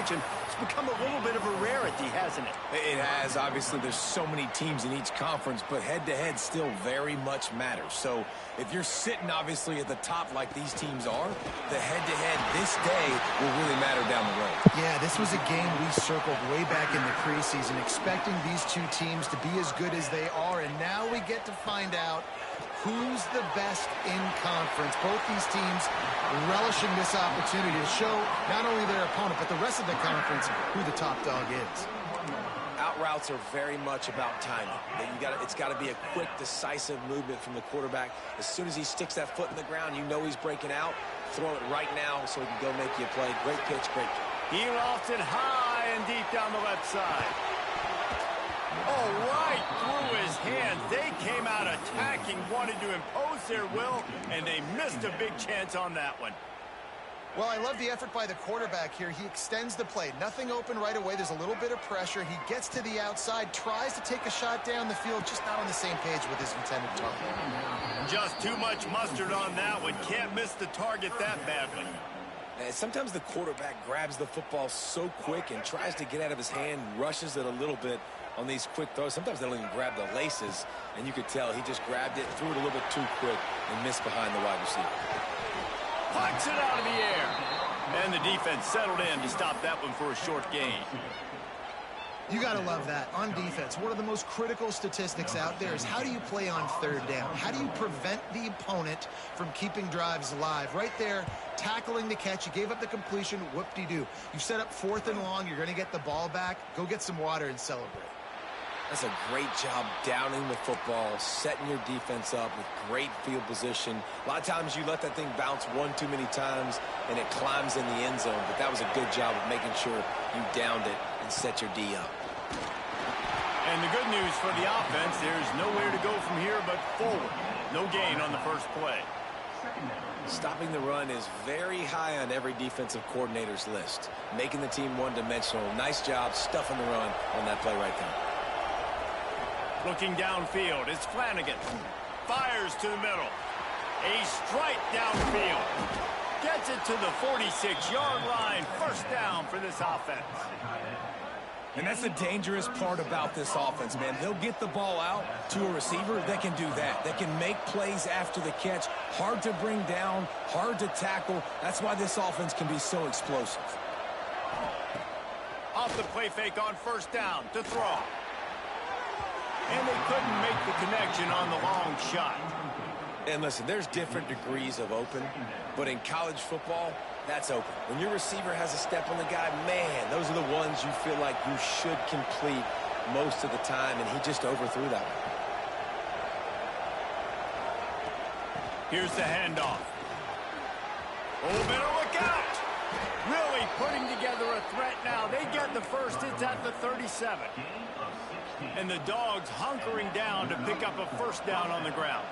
mentioned, it's become a little bit of a rarity, hasn't it? It has. Obviously, there's so many teams in each conference, but head-to-head still very much matters. So if you're sitting, obviously, at the top like these teams are, the head-to-head this day will really matter down the road. Yeah, this was a game we circled way back in the preseason, expecting these two teams to be as good as they are, and now we get to find out who's the best in conference. Both these teams relishing this opportunity to show not only their opponent, but the rest of the conference who the top dog is. Out routes are very much about timing. It's got to be a quick, decisive movement from the quarterback. As soon as he sticks that foot in the ground, you know he's breaking out. Throw it right now so he can go make you a play. Great pitch, great kick. He lofts it high and deep down the left side. Oh, right through his hands. They came out attacking, wanted to impose their will, and they missed a big chance on that one. Well, I love the effort by the quarterback here. He extends the play. Nothing open right away. There's a little bit of pressure. He gets to the outside, tries to take a shot down the field, just not on the same page with his intended target. Just too much mustard on that one. Can't miss the target that badly. And sometimes the quarterback grabs the football so quick and tries to get out of his hand, rushes it a little bit on these quick throws. Sometimes they don't even grab the laces, and you could tell he just grabbed it, threw it a little bit too quick, and missed behind the wide receiver. Pucks it out of the air. And the defense settled in to stop that one for a short gain. You got to love that. On defense, one of the most critical statistics out there is how do you play on third down? How do you prevent the opponent from keeping drives alive? Right there, tackling the catch. You gave up the completion. Whoop-de-doo. You set up 4th and long. You're going to get the ball back. Go get some water and celebrate. That's a great job downing the football, setting your defense up with great field position. A lot of times you let that thing bounce one too many times and it climbs in the end zone, but that was a good job of making sure you downed it and set your D up. And the good news for the offense, there's nowhere to go from here but forward. No gain on the first play. Stopping the run is very high on every defensive coordinator's list. Making the team one-dimensional. Nice job stuffing the run on that play right there. Looking downfield, it's Flanagan. Fires to the middle. A strike downfield. Gets it to the 46-yard line. First down for this offense. And that's the dangerous part about this offense, man. They'll get the ball out to a receiver that can do that. That can make plays after the catch. Hard to bring down, hard to tackle. That's why this offense can be so explosive. Off the play fake on first down to throw. And they couldn't make the connection on the long shot. And listen, there's different degrees of open, but in college football, that's open. When your receiver has a step on the guy, man, those are the ones you feel like you should complete most of the time, and he just overthrew that one. Here's the handoff. Oh, better look out. Really putting together a threat now. They get the first. It's at the 37. And the Dogs hunkering down to pick up a first down on the ground.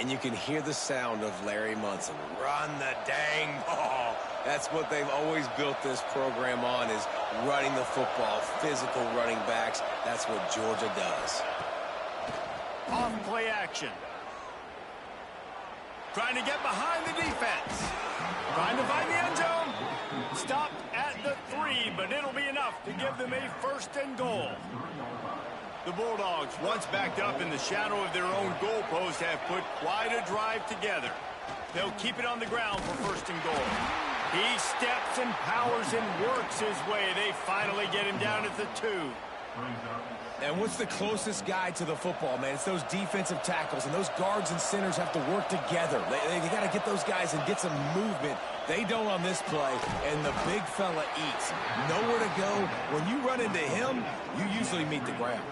And you can hear the sound of Larry Munson. Run the dang ball. That's what they've always built this program on, is running the football, physical running backs. That's what Georgia does. Off play action. Trying to get behind the defense. Trying to find the end zone. Stopped at the 3, but it'll be enough to give them a first and goal. The Bulldogs, once backed up in the shadow of their own goalpost, have put quite a drive together. They'll keep it on the ground for first and goal. He steps and powers and works his way. They finally get him down at the 2. And what's the closest guy to the football, man? It's those defensive tackles, and those guards and centers have to work together. They got to get those guys and get some movement. They don't on this play, and the big fella eats. Nowhere to go. When you run into him, you usually meet the ground.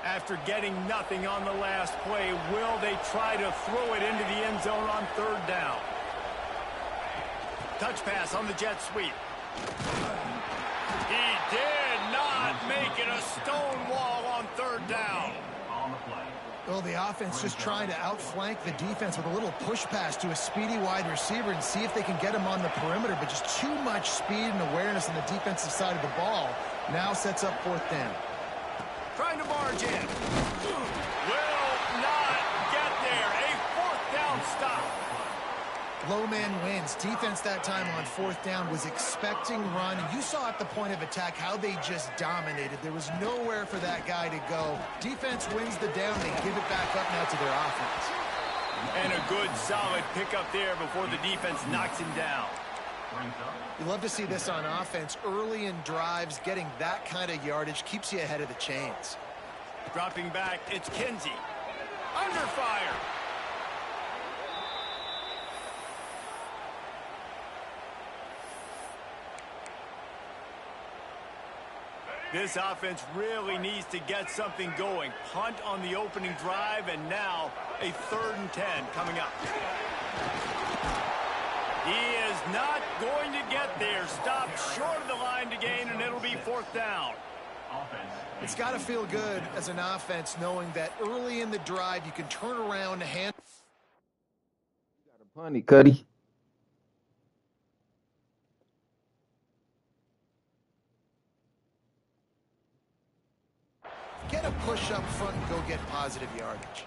After getting nothing on the last play, will they try to throw it into the end zone on third down? Touch pass on the jet sweep. He did not make it a stone wall on third down. Well, the offense just trying to outflank the defense with a little push pass to a speedy wide receiver and see if they can get him on the perimeter, but just too much speed and awareness on the defensive side of the ball. Now sets up fourth down. Trying to barge in. Will not Low man wins. Defense that time on fourth down was expecting run. And you saw at the point of attack how they just dominated. There was nowhere for that guy to go. Defense wins the down. They give it back up now to their offense. And a good, solid pickup there before the defense knocks him down. You love to see this on offense. Early in drives, getting that kind of yardage keeps you ahead of the chains. Dropping back, it's Kinsey. Under fire. This offense really needs to get something going. Punt on the opening drive, and now a 3rd and 10 coming up. He is not going to get there. Stopped short of the line to gain, and it'll be 4th down. It's got to feel good as an offense knowing that early in the drive you can turn around and hand. You got a punty, Cuddy. Get a push up front and go get positive yardage.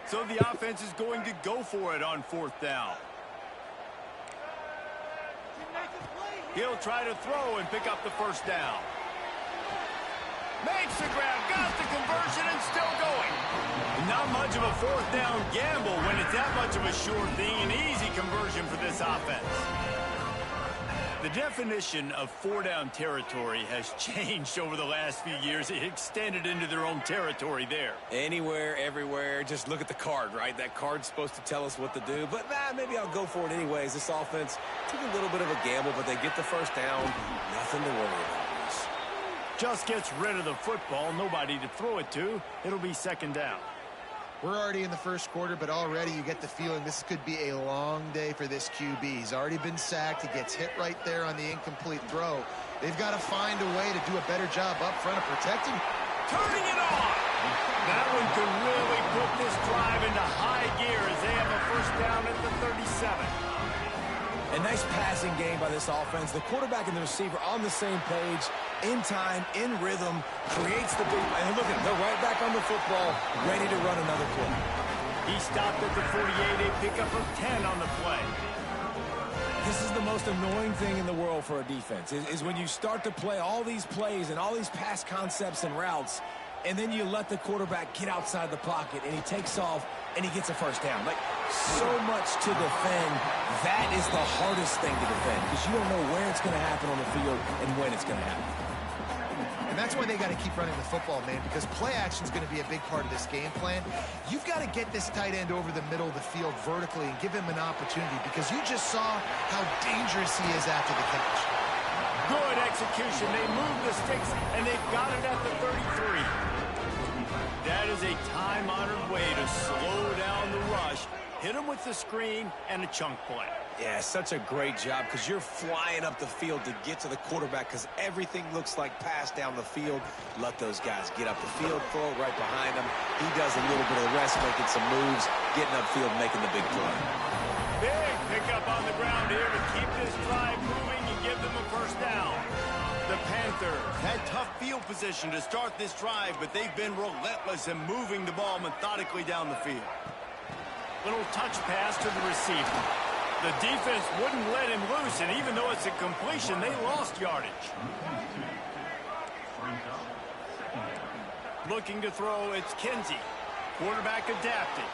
So the offense is going to go for it on 4th down. He'll try to throw and pick up the 1st down. Makes the grab, got the conversion, and still going. Not much of a 4th down gamble when it's that much of a sure thing. An easy conversion for this offense. The definition of 4-down territory has changed over the last few years. It extended into their own territory there. Anywhere, everywhere, just look at the card, right? That card's supposed to tell us what to do, but maybe I'll go for it anyways. This offense took a little bit of a gamble, but they get the 1st down. Nothing to worry about, Bruce. Just gets rid of the football, nobody to throw it to. It'll be 2nd down. We're already in the 1st quarter, but already you get the feeling this could be a long day for this QB. He's already been sacked. He gets hit right there on the incomplete throw. They've got to find a way to do a better job up front of protecting. Turning it on! That one could really put this drive into high gear as they have a 1st down at the 37. A nice passing game by this offense. The quarterback and the receiver on the same page, in time, in rhythm, creates the big... And look at them, they're right back on the football, ready to run another play. He stopped at the 48, a pickup of 10 on the play. This is the most annoying thing in the world for a defense, is when you start to play all these plays and all these pass concepts and routes, and then you let the quarterback get outside the pocket, and he takes off, and he gets a 1st down. Like, so much to defend. That is the hardest thing to defend, because you don't know where it's going to happen on the field and when it's going to happen. And that's why they got to keep running the football, man, because play action is going to be a big part of this game plan. You've got to get this tight end over the middle of the field vertically and give him an opportunity, because you just saw how dangerous he is after the catch. Good execution. They move the sticks, and they've got it at the 33. That is a time-honored way to slow down the rush, hit him with the screen, and a chunk play. Yeah, such a great job, because you're flying up the field to get to the quarterback, because everything looks like pass down the field. Let those guys get up the field, throw it right behind him. He does a little bit of the rest, making some moves, getting upfield, making the big play. Big pickup on the ground here to keep this drive moving and give them a 1st down. The Panthers had tough field position to start this drive, but they've been relentless in moving the ball methodically down the field. Little touch pass to the receiver. The defense wouldn't let him loose, and even though it's a completion, they lost yardage. Looking to throw, it's Kinsey. Quarterback adapted.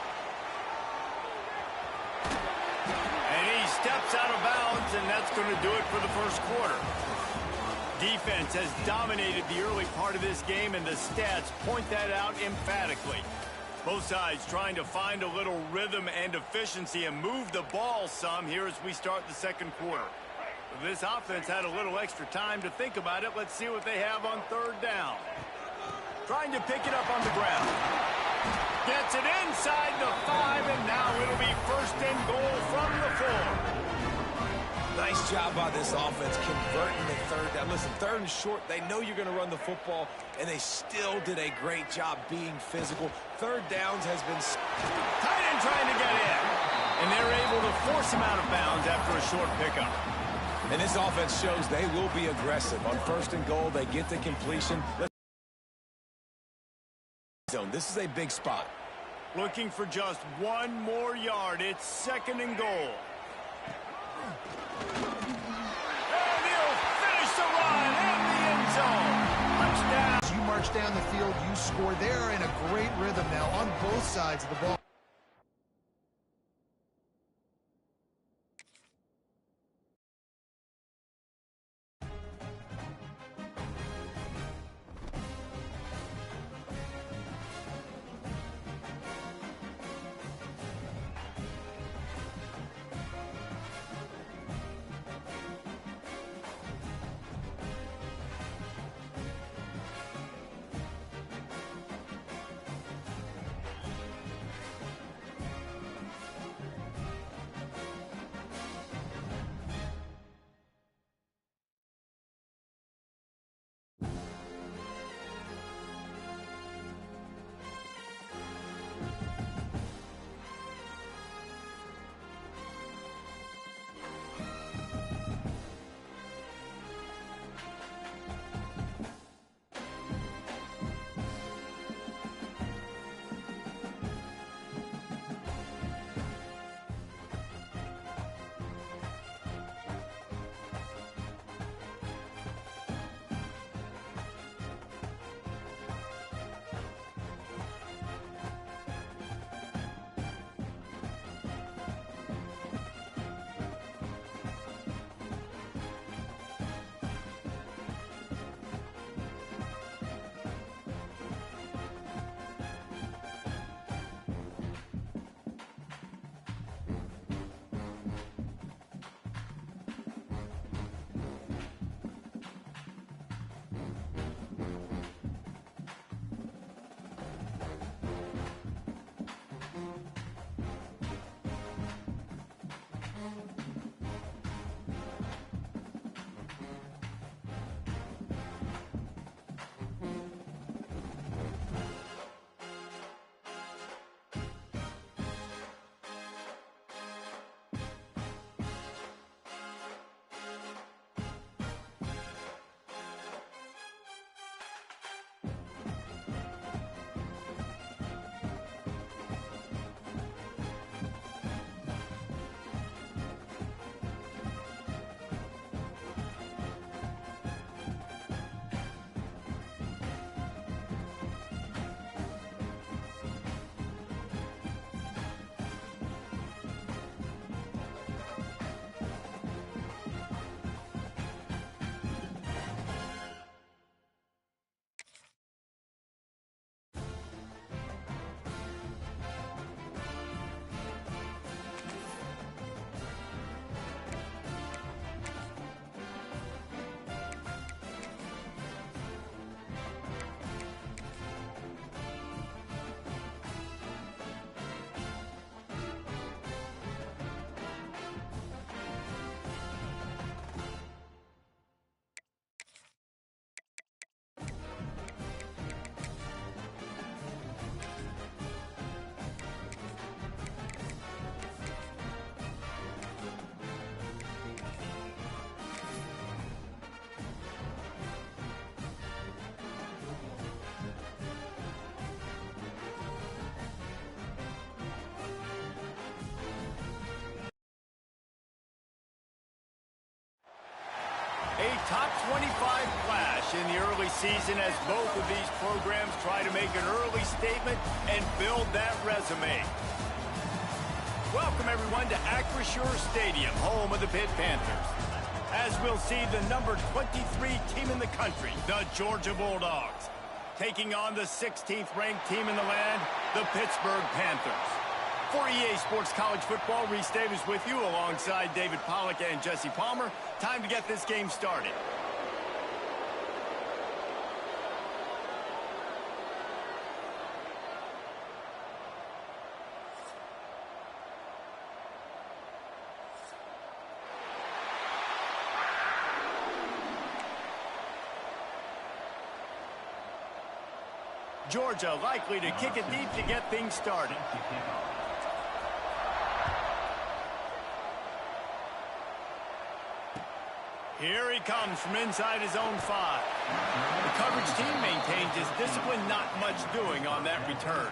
And he steps out of bounds, and that's going to do it for the 1st quarter. Defense has dominated the early part of this game, and the stats point that out emphatically. Both sides trying to find a little rhythm and efficiency and move the ball some here as we start the 2nd quarter. This offense had a little extra time to think about it. Let's see what they have on 3rd down. Trying to pick it up on the ground. Gets it inside the 5, and now it'll be 1st and goal from the 4. Nice job by this offense converting the 3rd down. Listen, 3rd and short, they know you're going to run the football, and they still did a great job being physical. 3rd downs has been... Tight end trying to get in, and they're able to force him out of bounds after a short pickup. And this offense shows they will be aggressive. On 1st and goal, they get the completion. Zone. This is a big spot. Looking for just one more yard. It's 2nd and goal. And he'll finish the run in the end zone. Touchdown. As you march down the field, you score. They're in a great rhythm now on both sides of the ball. A top 25 flash in the early season as both of these programs try to make an early statement and build that resume. Welcome, everyone, to Acrisure Stadium, home of the Pitt Panthers. As we'll see, the number 23 team in the country, the Georgia Bulldogs, taking on the 16th ranked team in the land, the Pittsburgh Panthers. For EA Sports College Football, Reese Davis with you alongside David Pollack and Jesse Palmer. Time to get this game started. Georgia likely to kick it deep to get things started. Here he comes from inside his own 5. The coverage team maintains his discipline, not much doing on that return.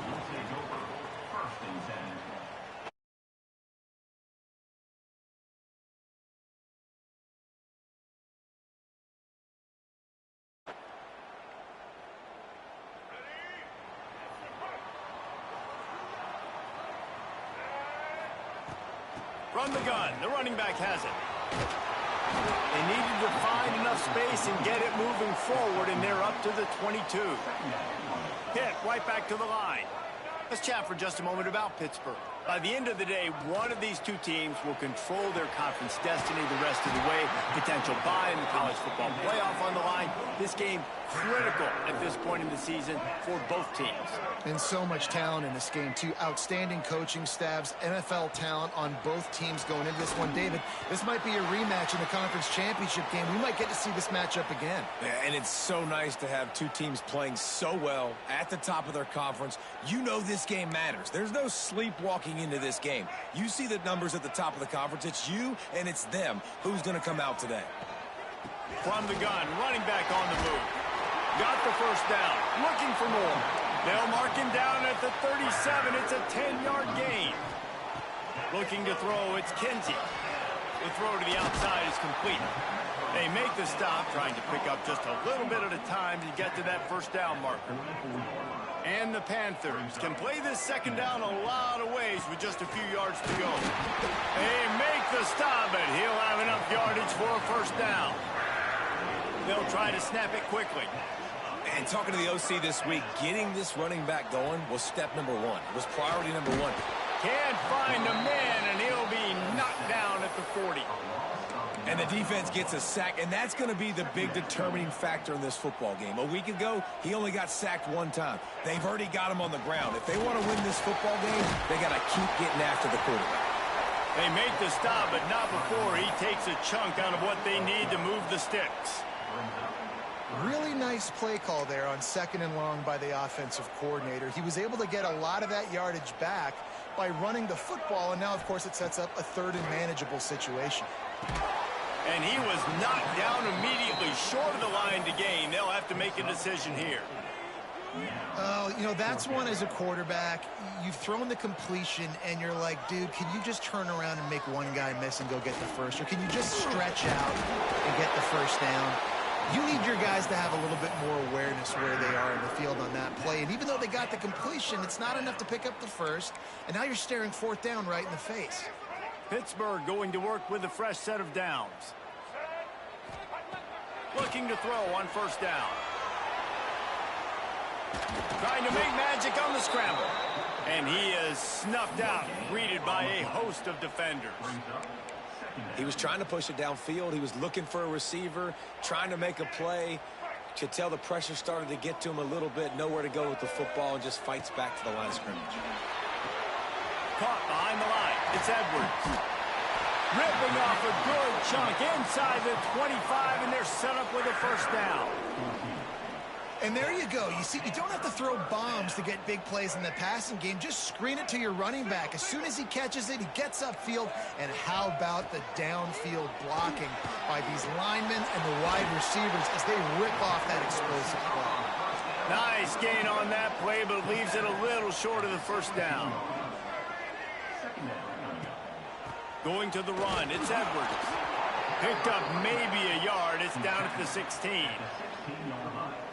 From the gun, the running back has it. They needed to find enough space and get it moving forward, and they're up to the 22. Hit right back to the line. Let's chat for just a moment about Pittsburgh. By the end of the day, one of these two teams will control their conference destiny the rest of the way. Potential bye in the college football playoff on the line. This game critical at this point in the season for both teams. And so much talent in this game, too. Outstanding coaching staffs, NFL talent on both teams going into this one. David, this might be a rematch in the conference championship game. We might get to see this matchup again. Yeah, and it's so nice to have two teams playing so well at the top of their conference. You know this game matters. There's no sleepwalking into this game. You see the numbers at the top of the conference. It's you and it's them. Who's going to come out today? From the gun, running back on the move. Got the first down, looking for more. They'll mark him down at the 37. It's a 10-yard gain. Looking to throw, it's Kinsey. The throw to the outside is complete. They make the stop, trying to pick up just a little bit at a time to get to that first down marker. And the Panthers can play this second down a lot of ways with just a few yards to go. They make the stop, but he'll have enough yardage for a first down. They'll try to snap it quickly. And talking to the OC this week, getting this running back going was step number one. It was priority number one. Can't find a man, and he'll be knocked down at the 40. And the defense gets a sack, and that's going to be the big determining factor in this football game. A week ago, he only got sacked one time. They've already got him on the ground. If they want to win this football game, they got to keep getting after the quarterback. They make the stop, but not before he takes a chunk out of what they need to move the sticks. Really nice play call there on 2nd and long by the offensive coordinator. He was able to get a lot of that yardage back by running the football, and now, of course, it sets up a 3rd and manageable situation. And he was knocked down immediately short of the line to gain. They'll have to make a decision here. You know, that's one as a quarterback. You've thrown the completion, and you're like, dude, can you just turn around and make one guy miss and go get the first? Or can you just stretch out and get the first down? You need your guys to have a little bit more awareness where they are in the field on that play. And even though they got the completion, it's not enough to pick up the first. And now you're staring 4th down right in the face. Pittsburgh going to work with a fresh set of downs. Looking to throw on 1st down. Trying to make magic on the scramble. And he is snuffed out, greeted by a host of defenders. He was trying to push it downfield. He was looking for a receiver, trying to make a play. You could tell the pressure started to get to him a little bit, nowhere to go with the football, and just fights back to the line of scrimmage. Caught behind the line. It's Edwards. Ripping off a good chunk inside the 25, and they're set up with a first down. And there you go. You see, you don't have to throw bombs to get big plays in the passing game. Just screen it to your running back. As soon as he catches it, he gets upfield. And how about the downfield blocking by these linemen and the wide receivers as they rip off that explosive play. Nice gain on that play, but leaves it a little short of the first down. Going to the run, it's Edwards. Picked up maybe a yard. It's down at the 16.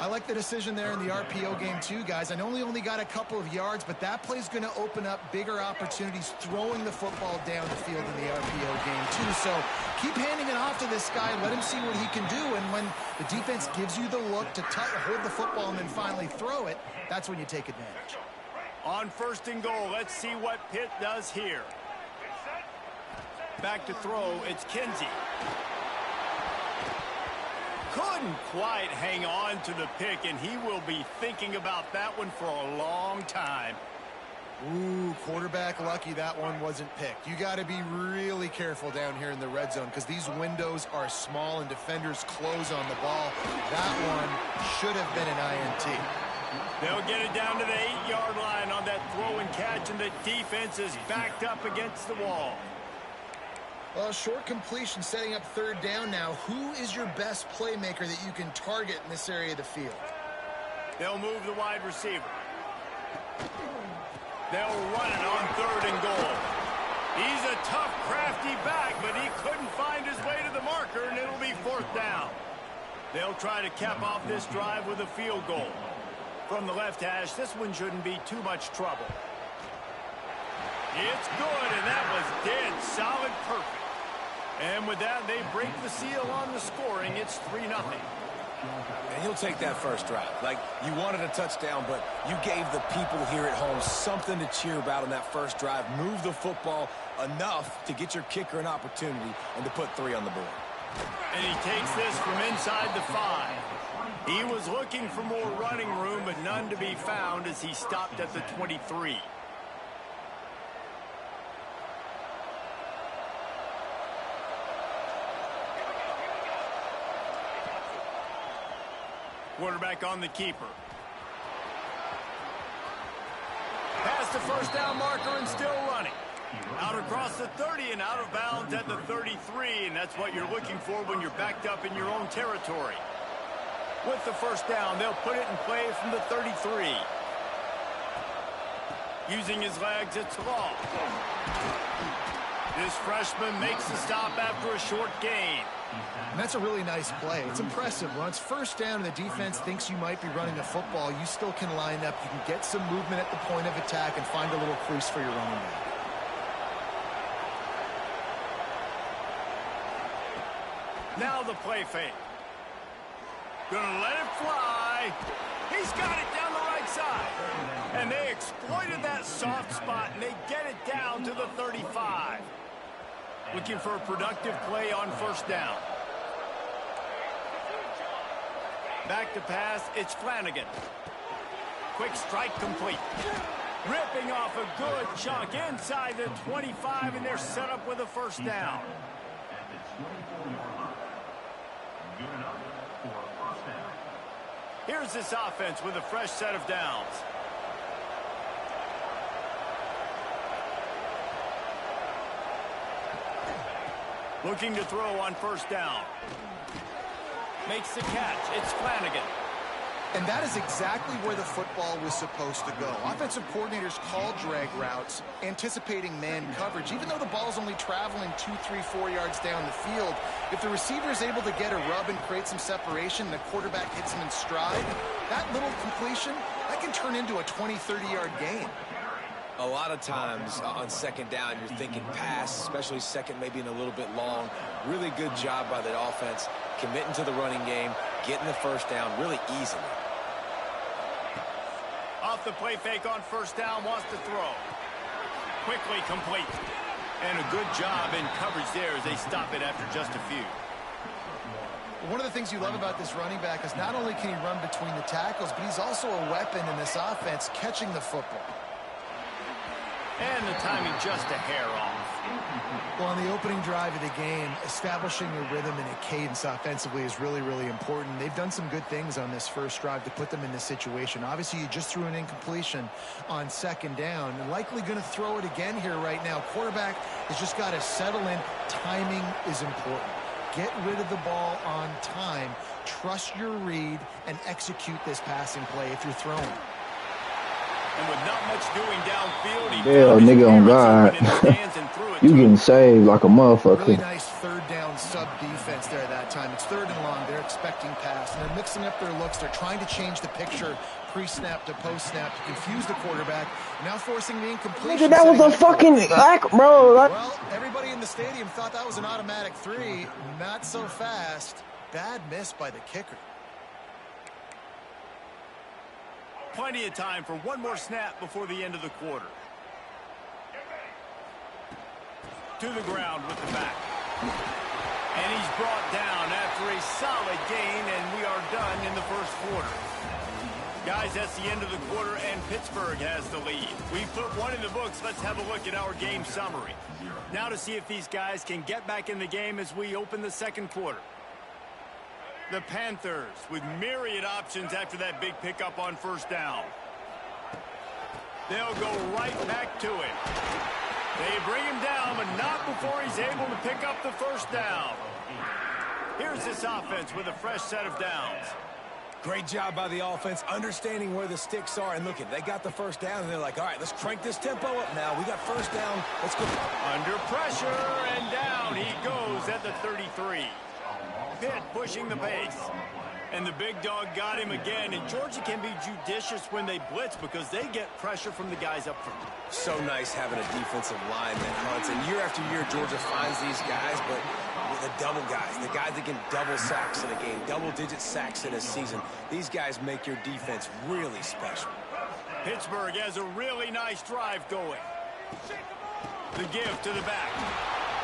I like the decision there in the RPO game too, guys. I know he only got a couple of yards, but that play's going to open up bigger opportunities throwing the football down the field in the RPO game too. So keep handing it off to this guy. Let him see what he can do. And when the defense gives you the look to hold the football and then finally throw it, that's when you take advantage. On 1st and goal, let's see what Pitt does here. Back to throw, it's Kinsey. Couldn't quite hang on to the pick, and he will be thinking about that one for a long time. Ooh, quarterback lucky that one wasn't picked. You got to be really careful down here in the red zone because these windows are small and defenders close on the ball. That one should have been an INT. They'll get it down to the 8-yard line on that throw and catch, and the defense is backed up against the wall. Well, short completion setting up 3rd down now. Who is your best playmaker that you can target in this area of the field? They'll move the wide receiver. They'll run it on 3rd and goal. He's a tough, crafty back, but he couldn't find his way to the marker, and it'll be 4th down. They'll try to cap off this drive with a field goal. From the left hash, this one shouldn't be too much trouble. It's good, and that was dead solid perfect. And with that, they break the seal on the scoring. It's 3-0. And he'll take that first drive. Like, you wanted a touchdown, but you gave the people here at home something to cheer about on that first drive. Move the football enough to get your kicker an opportunity and to put 3 on the board. And he takes this from inside the 5. He was looking for more running room, but none to be found as he stopped at the 23. Quarterback on the keeper. Past the first down marker and still running. Out across the 30 and out of bounds at the 33, and that's what you're looking for when you're backed up in your own territory. With the first down, they'll put it in play from the 33. Using his legs, it's Law. This freshman makes the stop after a short gain. And that's a really nice play. It's impressive. When it's first down and the defense thinks you might be running the football, you still can line up. You can get some movement at the point of attack and find a little crease for your running back. Now the play fake. Gonna let it fly. He's got it down the right side. And they exploited that soft spot, and they get it down to the 35. Looking for a productive play on first down. Back to pass, it's Flanagan. Quick strike complete. Ripping off a good chunk inside the 25, and they're set up with a first down. Here's this offense with a fresh set of downs. Looking to throw on first down. Makes the catch. It's Flanagan. And that is exactly where the football was supposed to go. Offensive coordinators call drag routes, anticipating man coverage. Even though the ball's only traveling 2, 3, 4 yards down the field, if the receiver is able to get a rub and create some separation, and the quarterback hits him in stride, that little completion, that can turn into a 20, 30-yard gain. A lot of times on second down, you're thinking pass, especially second, maybe in a little bit long. Really good job by the offense, committing to the running game, getting the first down really easily. Off the play fake on first down, wants to throw. Quickly complete. And a good job in coverage there as they stop it after just a few. One of the things you love about this running back is not only can he run between the tackles, but he's also a weapon in this offense, catching the football. And the timing just a hair off. Well, on the opening drive of the game, establishing a rhythm and a cadence offensively is really, really important. They've done some good things on this first drive to put them in this situation. Obviously, you just threw an incompletion on second down. And likely going to throw it again here right now. Quarterback has just got to settle in. Timing is important. Get rid of the ball on time. Trust your read and execute this passing play if you're throwing. And with not much doing downfield, he nigga on God. You getting saved like a motherfucker. Really nice third down sub defense there that time. It's third and long. They're expecting pass, and they're mixing up their looks. They're trying to change the picture pre-snap to post-snap to confuse the quarterback. Now forcing the incompletion. Nigga, that was a fucking bro. Well, everybody in the stadium thought that was an automatic 3. Not so fast. Bad miss by the kicker. Plenty of time for one more snap before the end of the quarter. To the ground with the back. And he's brought down after a solid gain, and we are done in the first quarter. Guys, that's the end of the quarter, and Pittsburgh has the lead. We put one in the books. Let's have a look at our game summary. Now to see if these guys can get back in the game as we open the second quarter. The Panthers with myriad options after that big pickup on first down. They'll go right back to it. They bring him down, but not before he's able to pick up the first down. Here's this offense with a fresh set of downs. Great job by the offense, understanding where the sticks are. And look, they got the first down, and they're like, all right, let's crank this tempo up now. We got first down. Let's go. Under pressure, and down he goes at the 33. Pitt pushing the pace. And the big dog got him again. And Georgia can be judicious when they blitz because they get pressure from the guys up front. So nice having a defensive line that hunts. And year after year, Georgia finds these guys, but the double guys, the guys that can double sacks in a game, double-digit sacks in a season. These guys make your defense really special. Pittsburgh has a really nice drive going. The give to the back.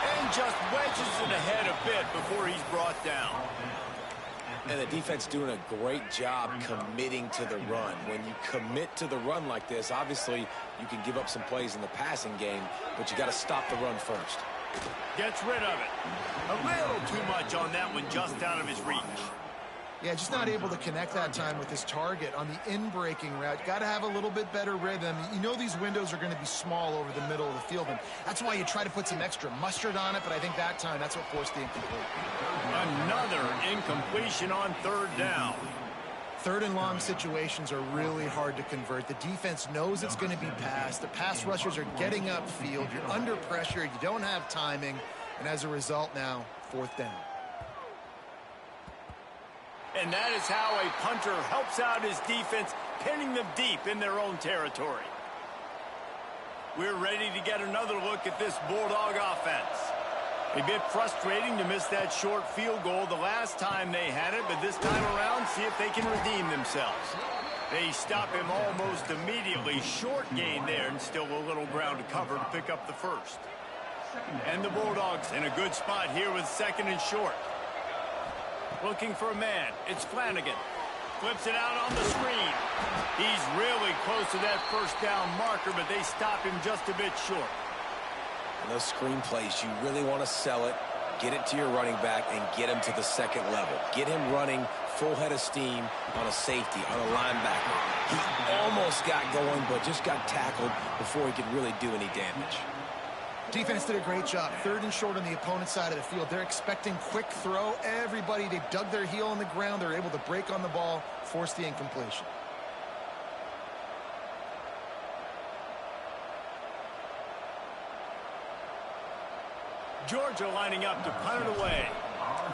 And just wedges it ahead a bit before he's brought down. And the defense doing a great job committing to the run. When you commit to the run like this, obviously you can give up some plays in the passing game, but you got to stop the run first. Gets rid of it. A little too much on that one, just out of his reach. Yeah, just not able to connect that time with his target on the in-breaking route. Got to have a little bit better rhythm. You know these windows are going to be small over the middle of the field, and that's why you try to put some extra mustard on it, but I think that time that's what forced the incomplete. Another incompletion on third down. Third and long situations are really hard to convert. The defense knows it's going to be passed. The pass rushers are getting upfield. You're under pressure. You don't have timing. And as a result now, fourth down. And that is how a punter helps out his defense, pinning them deep in their own territory. We're ready to get another look at this Bulldog offense. A bit frustrating to miss that short field goal the last time they had it, but this time around, see if they can redeem themselves. They stop him almost immediately. Short gain there, and still a little ground to cover to pick up the first. And the Bulldogs in a good spot here with second and short. Looking for a man. It's Flanagan. Flips it out on the screen. He's really close to that first down marker, but they stop him just a bit short. In those screen plays, you really want to sell it, get it to your running back, and get him to the second level. Get him running full head of steam on a safety, on a linebacker. He almost got going, but just got tackled before he could really do any damage. Defense did a great job. Third and short on the opponent's side of the field. They're expecting quick throw. Everybody, they dug their heel on the ground. They're able to break on the ball, force the incompletion. Georgia lining up to punt it away.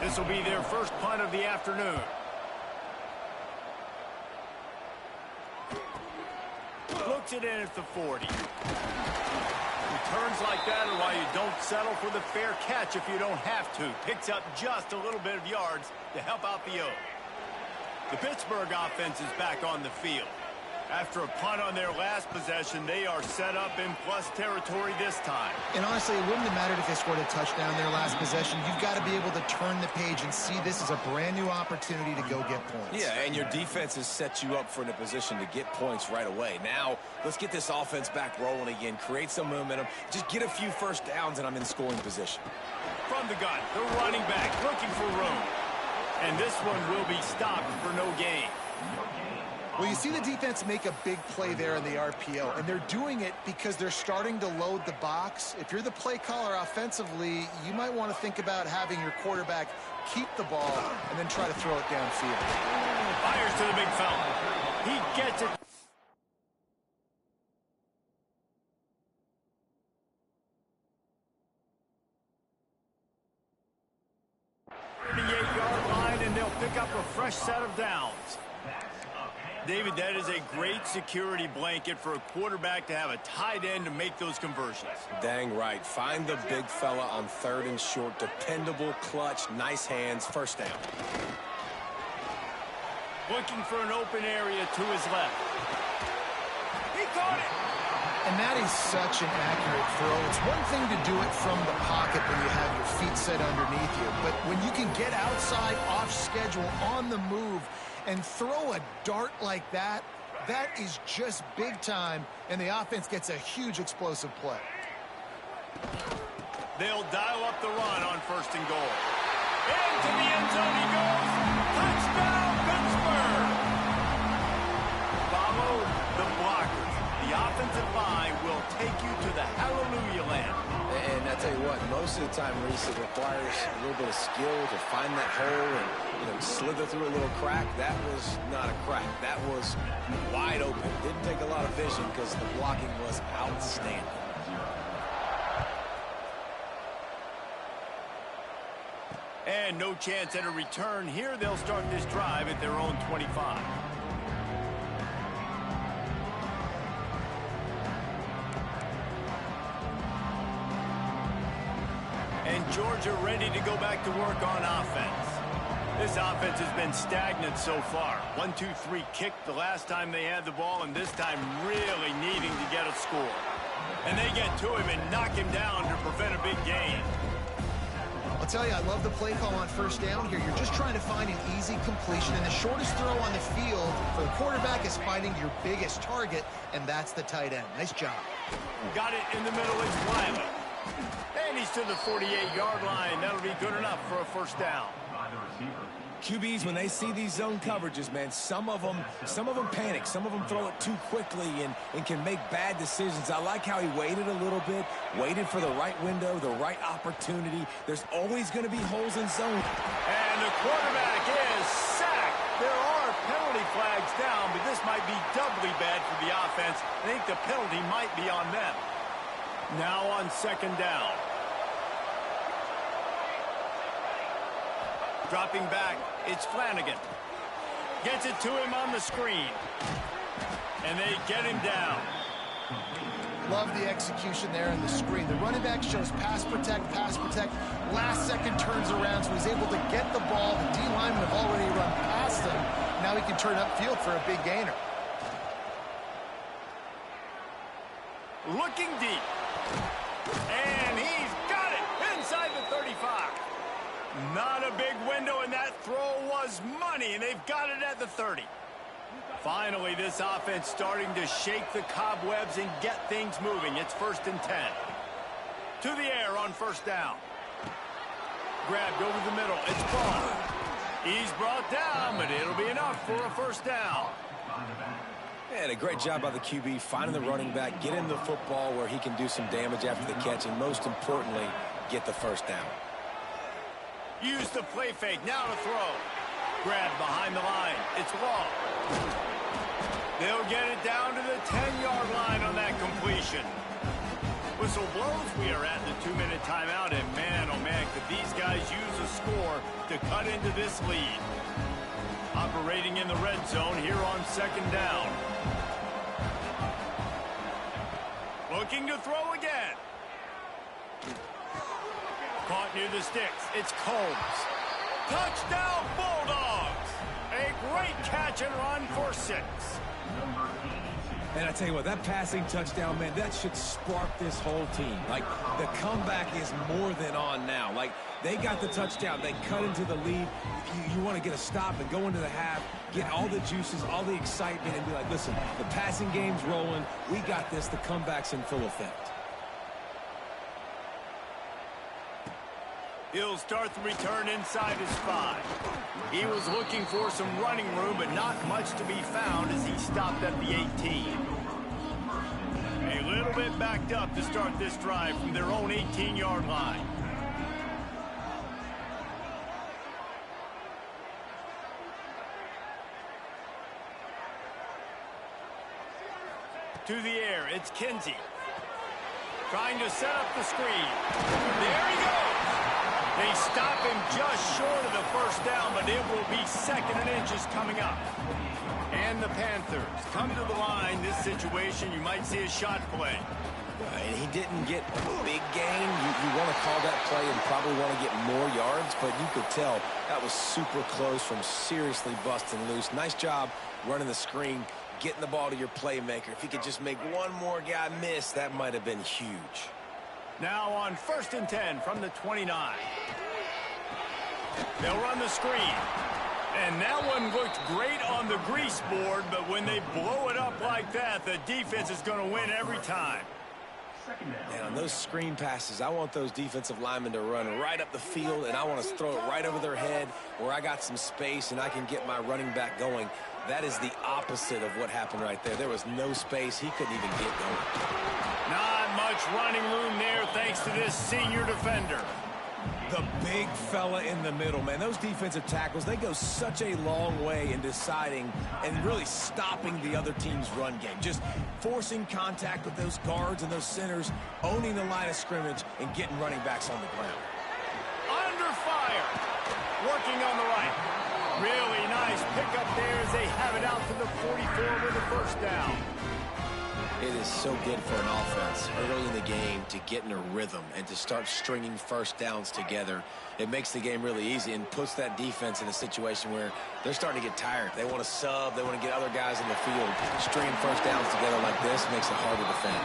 This will be their first punt of the afternoon. Looks it in at the 40. Returns like that are why you don't settle for the fair catch if you don't have to. Picks up just a little bit of yards to help out the O. The Pittsburgh offense is back on the field. After a punt on their last possession, they are set up in plus territory this time. And honestly, it wouldn't have mattered if they scored a touchdown their last possession. You've got to be able to turn the page and see this as a brand new opportunity to go get points. Yeah, and your defense has set you up for in a position to get points right away. Now, let's get this offense back rolling again, create some momentum, just get a few first downs, and I'm in scoring position. From the gun, the running back looking for room. And this one will be stopped for no gain. Well, you see the defense make a big play there in the RPO, and they're doing it because they're starting to load the box. If you're the play caller offensively, you might want to think about having your quarterback keep the ball and then try to throw it downfield. Fires to the big fella. He gets it. Line, and they'll pick up a fresh set of downs. David, that is a great security blanket for a quarterback to have a tight end to make those conversions. Dang right. Find the big fella on third and short. Dependable, clutch, nice hands, first down. Looking for an open area to his left. He caught it. And that is such an accurate throw. It's one thing to do it from the pocket when you have your feet set underneath you, but when you can get outside, off schedule, on the move, and throw a dart like that, that is just big time, and the offense gets a huge explosive play. They'll dial up the run on first and goal. Into the end zone he goes. Touchdown, Pittsburgh! Follow the blockers. The offensive line will take you to the hallelujah land. And I tell you what, most of the time, Reese, it requires a little bit of skill to find that hole and slither through a little crack. That was not a crack. That was wide open. Didn't take a lot of vision because the blocking was outstanding. And no chance at a return here. They'll start this drive at their own 25. And Georgia ready to go back to work on offense. This offense has been stagnant so far. 1-2-3 kick the last time they had the ball, and this time really needing to get a score. And they get to him and knock him down to prevent a big gain. I'll tell you, I love the play call on first down here. You're just trying to find an easy completion, and the shortest throw on the field for the quarterback is finding your biggest target, and that's the tight end. Nice job. Got it in the middle. It's Wiley. And he's to the 48-yard line. That'll be good enough for a first down. QBs, when they see these zone coverages, man, some of them panic. Some of them throw it too quickly and can make bad decisions. I like how he waited a little bit, waited for the right window, the right opportunity. There's always going to be holes in zone. And the quarterback is sacked. There are penalty flags down, but this might be doubly bad for the offense. I think the penalty might be on them. Now on second down. Dropping back, it's Flanagan. Gets it to him on the screen. And they get him down. Love the execution there on the screen. The running back shows pass protect. Last second turns around, so he's able to get the ball. The D linemen have already run past him. Now he can turn upfield for a big gainer. Looking deep. And he's got it inside the 35. Not a big window, and that throw was money, and they've got it at the 30. Finally, this offense starting to shake the cobwebs and get things moving. It's 1st and 10. To the air on first down. Grabbed over the middle. It's Ball. He's brought down, but it'll be enough for a first down. And a great job by the QB finding the running back, get him the football where he can do some damage after the catch, and most importantly, get the first down. Use the play fake. Now to throw. Grabbed behind the line. It's Law. They'll get it down to the 10-yard line on that completion. Whistle blows. We are at the 2-minute timeout, and man, oh man, could these guys use a score to cut into this lead. Operating in the red zone here on second down. Looking to throw again. Caught near the sticks. It's Combs. Touchdown, Bulldogs! A great catch and run for 6. And I tell you what, that passing touchdown, man, that should spark this whole team. Like, the comeback is more than on now. Like, they got the touchdown. They cut into the lead. You want to get a stop and go into the half, get all the juices, all the excitement, and be like, listen, the passing game's rolling. We got this. The comeback's in full effect. He'll start the return inside his 5. He was looking for some running room, but not much to be found as he stopped at the 18. A little bit backed up to start this drive from their own 18-yard line. To the air, it's Kinsey. Trying to set up the screen. There he goes. They stop him just short of the first down, but it will be 2nd and inches coming up. And the Panthers come to the line. This situation, you might see a shot play. And he didn't get a big gain. You want to call that play and probably want to get more yards, but you could tell that was super close from seriously busting loose. Nice job running the screen, getting the ball to your playmaker. If he could just make one more guy miss, that might have been huge. Now on 1st and 10 from the 29. They'll run the screen. And that one looked great on the grease board, but when they blow it up like that, the defense is going to win every time. And on those screen passes, I want those defensive linemen to run right up the field, and I want to throw it right over their head where I got some space and I can get my running back going. That is the opposite of what happened right there. There was no space. He couldn't even get going. Not much running room there thanks to this senior defender. The big fella in the middle, man. Those defensive tackles, they go such a long way in deciding and really stopping the other team's run game. Just forcing contact with those guards and those centers, owning the line of scrimmage, and getting running backs on the ground. Under fire. Working on the right. Really nice pickup there as they have it out to the 44 with a first down. It is so good for an offense early in the game to get in a rhythm and to start stringing first downs together. It makes the game really easy and puts that defense in a situation where they're starting to get tired. They want to sub. They want to get other guys in the field. Stringing first downs together like this makes it hard to defend.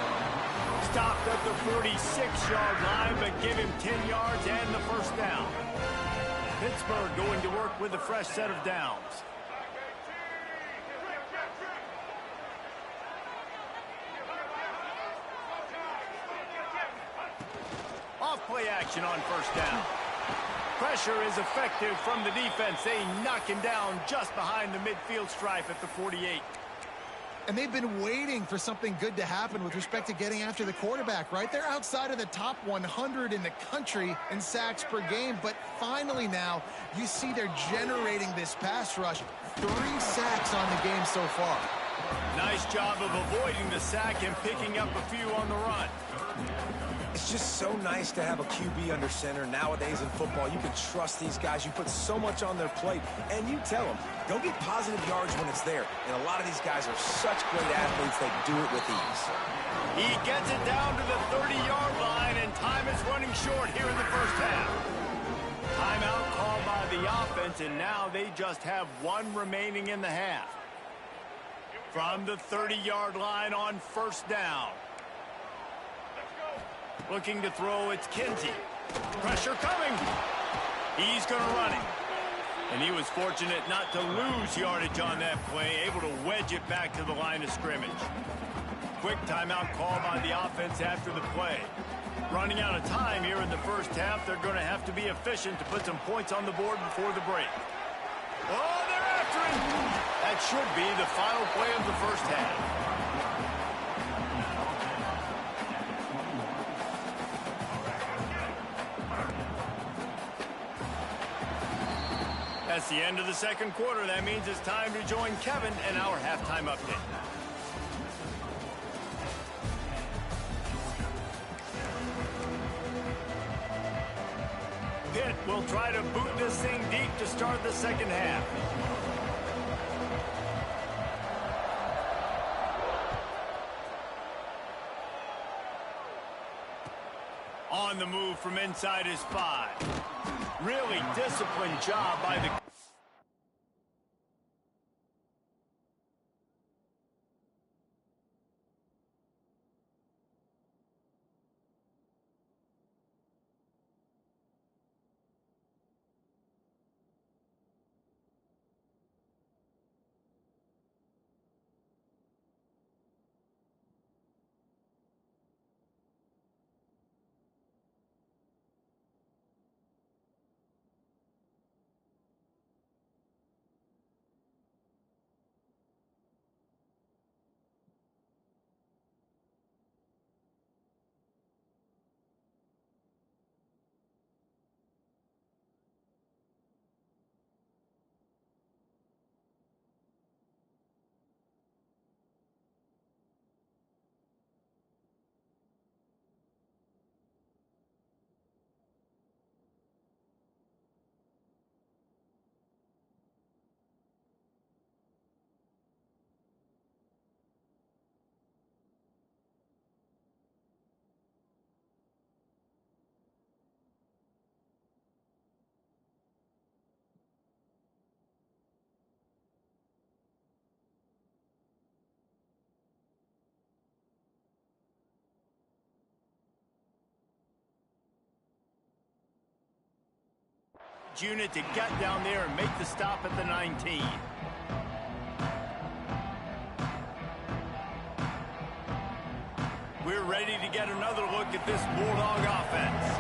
Stopped at the 46-yard line, but give him 10 yards and the first down. Pittsburgh going to work with a fresh set of downs. Off-play action on first down. Pressure is effective from the defense. They knock him down just behind the midfield stripe at the 48. And they've been waiting for something good to happen with respect to getting after the quarterback, right? They're outside of the top 100 in the country in sacks per game, but finally now you see they're generating this pass rush. 3 sacks on the game so far. Nice job of avoiding the sack and picking up a few on the run. It's just so nice to have a QB under center. Nowadays in football, you can trust these guys. You put so much on their plate, and you tell them, go get positive yards when it's there. And a lot of these guys are such great athletes, they do it with ease. He gets it down to the 30-yard line, and time is running short here in the first half. Timeout called by the offense, and now they just have 1 remaining in the half. From the 30-yard line on first down. Looking to throw, it's Kinsey. Pressure coming. He's going to run it. And he was fortunate not to lose yardage on that play, able to wedge it back to the line of scrimmage. Quick timeout call by the offense after the play. Running out of time here in the first half, they're going to have to be efficient to put some points on the board before the break. Oh, they're after him. That should be the final play of the first half. That's the end of the second quarter. That means it's time to join Kevin and our halftime update. Pitt will try to boot this thing deep to start the second half. On the move from inside his 5. Really disciplined job by the... unit to get down there and make the stop at the 19. We're ready to get another look at this Bulldog offense.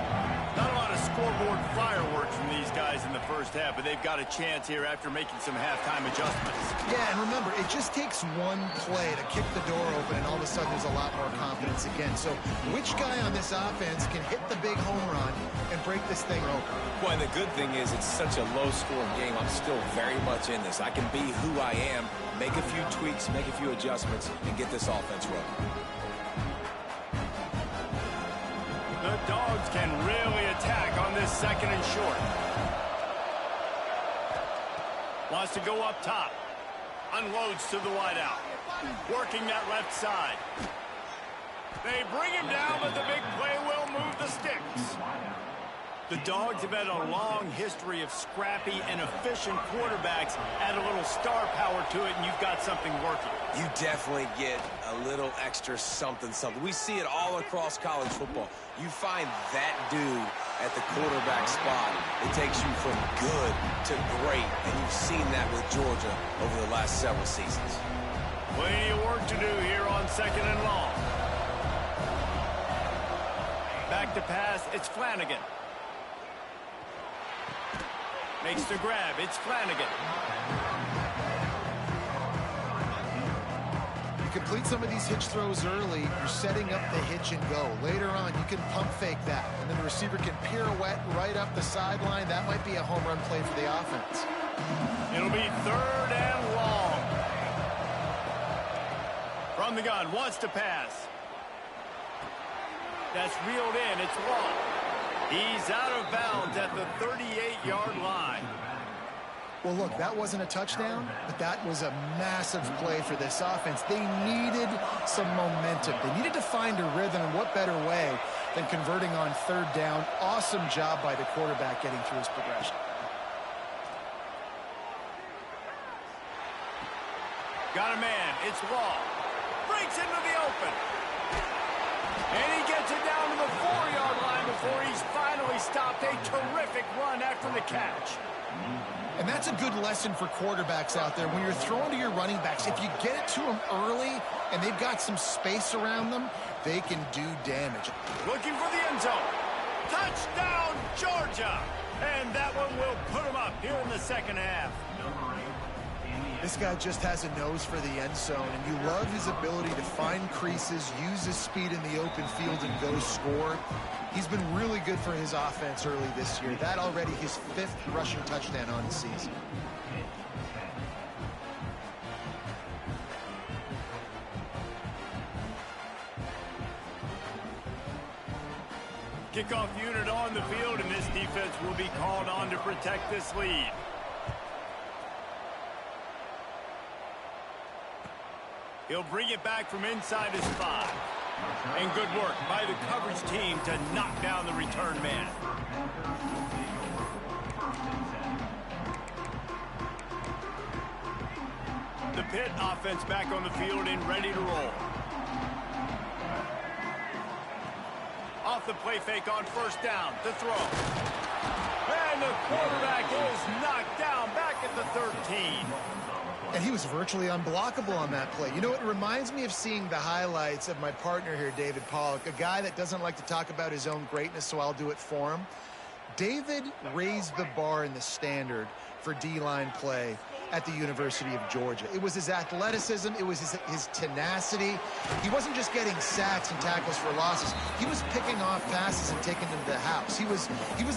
Not a lot of scoreboard fireworks from these guys in the first half, but they've got a chance here after making some halftime adjustments. Yeah, and remember, it just takes one play to kick the door open, and all of a sudden there's a lot more confidence again. So which guy on this offense can hit the big home run and break this thing open? Well, and the good thing is it's such a low-scoring game. I'm still very much in this. I can be who I am, make a few tweaks, make a few adjustments, and get this offense rolling. The Dogs can really attack on this second and short. Wants to go up top. Unloads to the wideout. Working that left side. They bring him down, but the big play will move the sticks. The Dogs have had a long history of scrappy and efficient quarterbacks. Add a little star power to it, and you've got something working. You definitely get a little extra something. We see it all across college football. You find that dude at the quarterback spot. It takes you from good to great, and you've seen that with Georgia over the last several seasons. Plenty of work to do here on second and long. Back to pass, it's Flanagan. Makes the grab, it's Flanagan. You complete some of these hitch throws early, you're setting up the hitch and go. Later on, you can pump fake that, and then the receiver can pirouette right up the sideline. That might be a home run play for the offense. It'll be third and long. From the gun, wants to pass. That's reeled in, it's long. He's out of bounds at the 38-yard line. Well, look, that wasn't a touchdown, but that was a massive play for this offense. They needed some momentum. They needed to find a rhythm, and what better way than converting on third down. Awesome job by the quarterback getting through his progression. Got a man, it's Law. Breaks into the open. And he gets it down to the 4-yard line before he's finally stopped. A terrific run after the catch. And that's a good lesson for quarterbacks out there. When you're throwing to your running backs, if you get it to them early and they've got some space around them, they can do damage. Looking for the end zone. Touchdown, Georgia. And that one will put him up here in the second half. This guy just has a nose for the end zone, and you love his ability to find creases, use his speed in the open field, and go score. He's been really good for his offense early this year. That already his 5th rushing touchdown on the season. Kickoff unit on the field, and this defense will be called on to protect this lead. He'll bring it back from inside his 5. And good work by the coverage team to knock down the return man. The Pitt offense back on the field and ready to roll. Off the play fake on first down to throw. And the quarterback is knocked down back at the 13. And he was virtually unblockable on that play. You know, it reminds me of seeing the highlights of my partner here, David Pollock, a guy that doesn't like to talk about his own greatness, so I'll do it for him. David raised the bar in the standard for D-line play at the University of Georgia. It was his athleticism. It was his tenacity. He wasn't just getting sacks and tackles for losses. He was picking off passes and taking them to the house. He was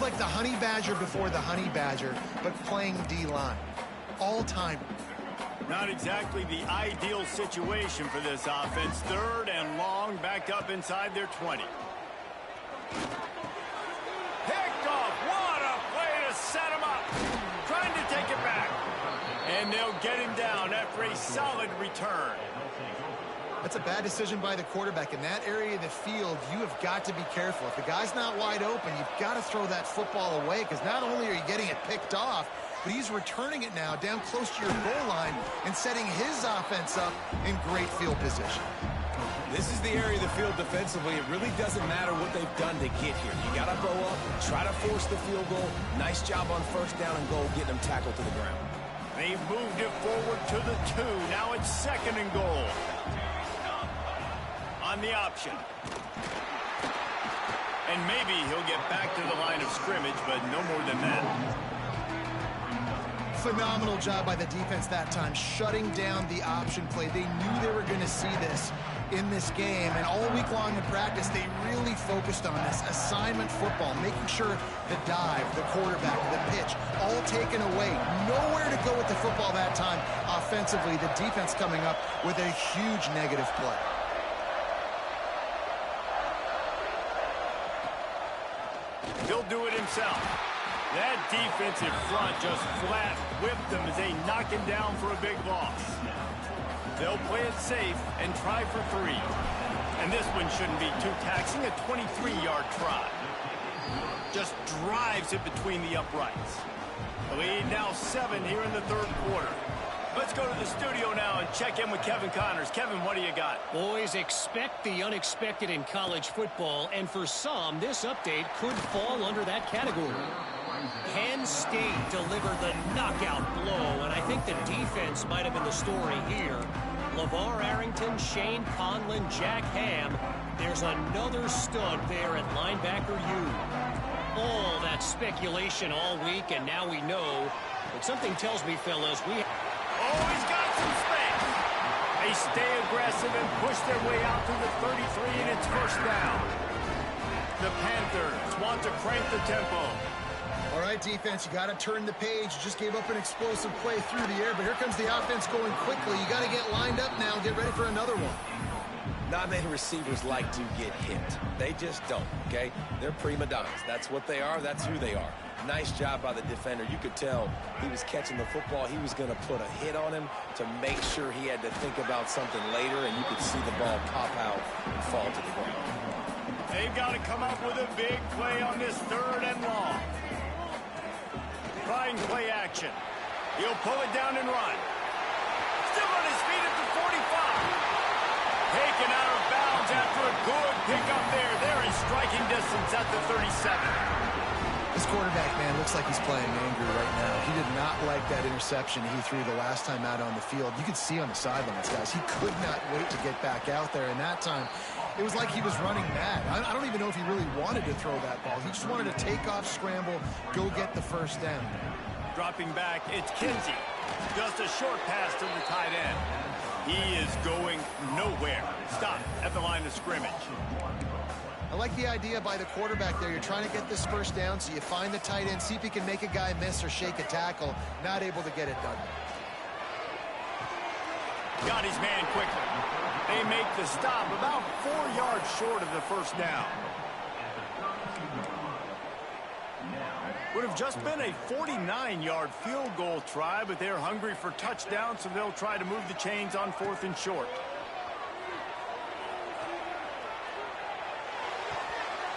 like the honey badger before the honey badger, but playing D-line. All-time. Not exactly the ideal situation for this offense. Third and long, back up inside their 20. Picked off. What a play to set him up. Trying to take it back. And they'll get him down after a solid return. That's a bad decision by the quarterback. In that area of the field, you have got to be careful. If the guy's not wide open, you've got to throw that football away, because not only are you getting it picked off, but he's returning it now down close to your goal line and setting his offense up in great field position. This is the area of the field defensively. It really doesn't matter what they've done to get here. You got to go up, try to force the field goal. Nice job on first down and goal, getting them tackled to the ground. They've moved it forward to the 2. Now it's second and goal. On the option. And maybe he'll get back to the line of scrimmage, but no more than that. Phenomenal job by the defense that time, shutting down the option play. They knew they were going to see this in this game, and all week long in practice, they really focused on this assignment football, making sure the dive, the quarterback, the pitch, all taken away. Nowhere to go with the football that time offensively. The defense coming up with a huge negative play. He'll do it himself. That defensive front just flat whipped them as they knock him down for a big loss. They'll play it safe and try for 3. And this one shouldn't be too taxing, a 23-yard try. Just drives it between the uprights. The lead now 7 here in the third quarter. Let's go to the studio now and check in with Kevin Connors. Kevin, what do you got? Boys, expect the unexpected in college football, and for some, this update could fall under that category. Penn State delivered the knockout blow, and I think the defense might have been the story here. LeVar Arrington, Shane Conlon, Jack Ham. There's another stud there at linebacker U. All that speculation all week, and now we know. But something tells me, fellas, Oh, he's got some space. They stay aggressive and push their way out to the 33, and it's first down. The Panthers want to crank the tempo. All right, defense, you got to turn the page. You just gave up an explosive play through the air, but here comes the offense going quickly. You got to get lined up now, get ready for another one. Not many receivers like to get hit. They just don't, okay? They're prima donnas. That's what they are. That's who they are. Nice job by the defender. You could tell he was catching the football. He was going to put a hit on him to make sure he had to think about something later, and you could see the ball pop out and fall to the ground. They've got to come up with a big play on this 3rd and long. Trying play action. He'll pull it down and run. Still on his feet at the 45. Taken out of bounds after a good pickup there. They're in striking distance at the 37. This quarterback, man, looks like he's playing angry right now. He did not like that interception he threw the last time out on the field. You could see on the sidelines, guys, he could not wait to get back out there. And that time, it was like he was running mad. I don't even know if he really wanted to throw that ball. He just wanted to take off, scramble, go get the first down. Dropping back, it's Kinsey. Just a short pass to the tight end. He is going nowhere. Stop at the line of scrimmage. I like the idea by the quarterback there. You're trying to get this first down, so you find the tight end, see if he can make a guy miss or shake a tackle. Not able to get it done. Got his man quickly. They make the stop about 4 yards short of the first down. Would have just been a 49-yard field goal try, but they're hungry for touchdowns, so they'll try to move the chains on 4th and short.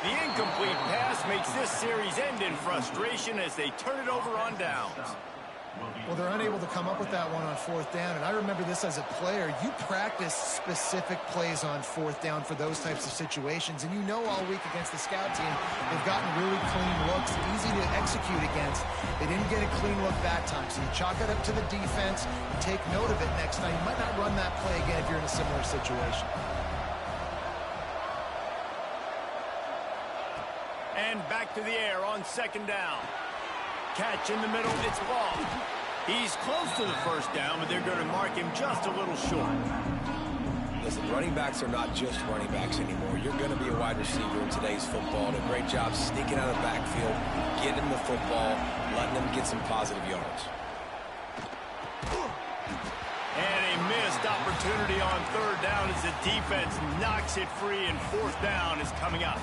The incomplete pass makes this series end in frustration as they turn it over on downs. Well, they're unable to come up with that one on 4th down, and I remember this as a player. You practice specific plays on 4th down for those types of situations, and you know all week against the scout team, they've gotten really clean looks, easy to execute against. They didn't get a clean look that time, so you chalk it up to the defense, and take note of it next time. You might not run that play again if you're in a similar situation. And back to the air on 2nd down. Catch in the middle, it's ball. He's close to the first down, but they're going to mark him just a little short. Listen, running backs are not just running backs anymore. You're going to be a wide receiver in today's football. And a great job sneaking out of the backfield, getting the football, letting them get some positive yards. And a missed opportunity on 3rd down as the defense knocks it free, and 4th down is coming up.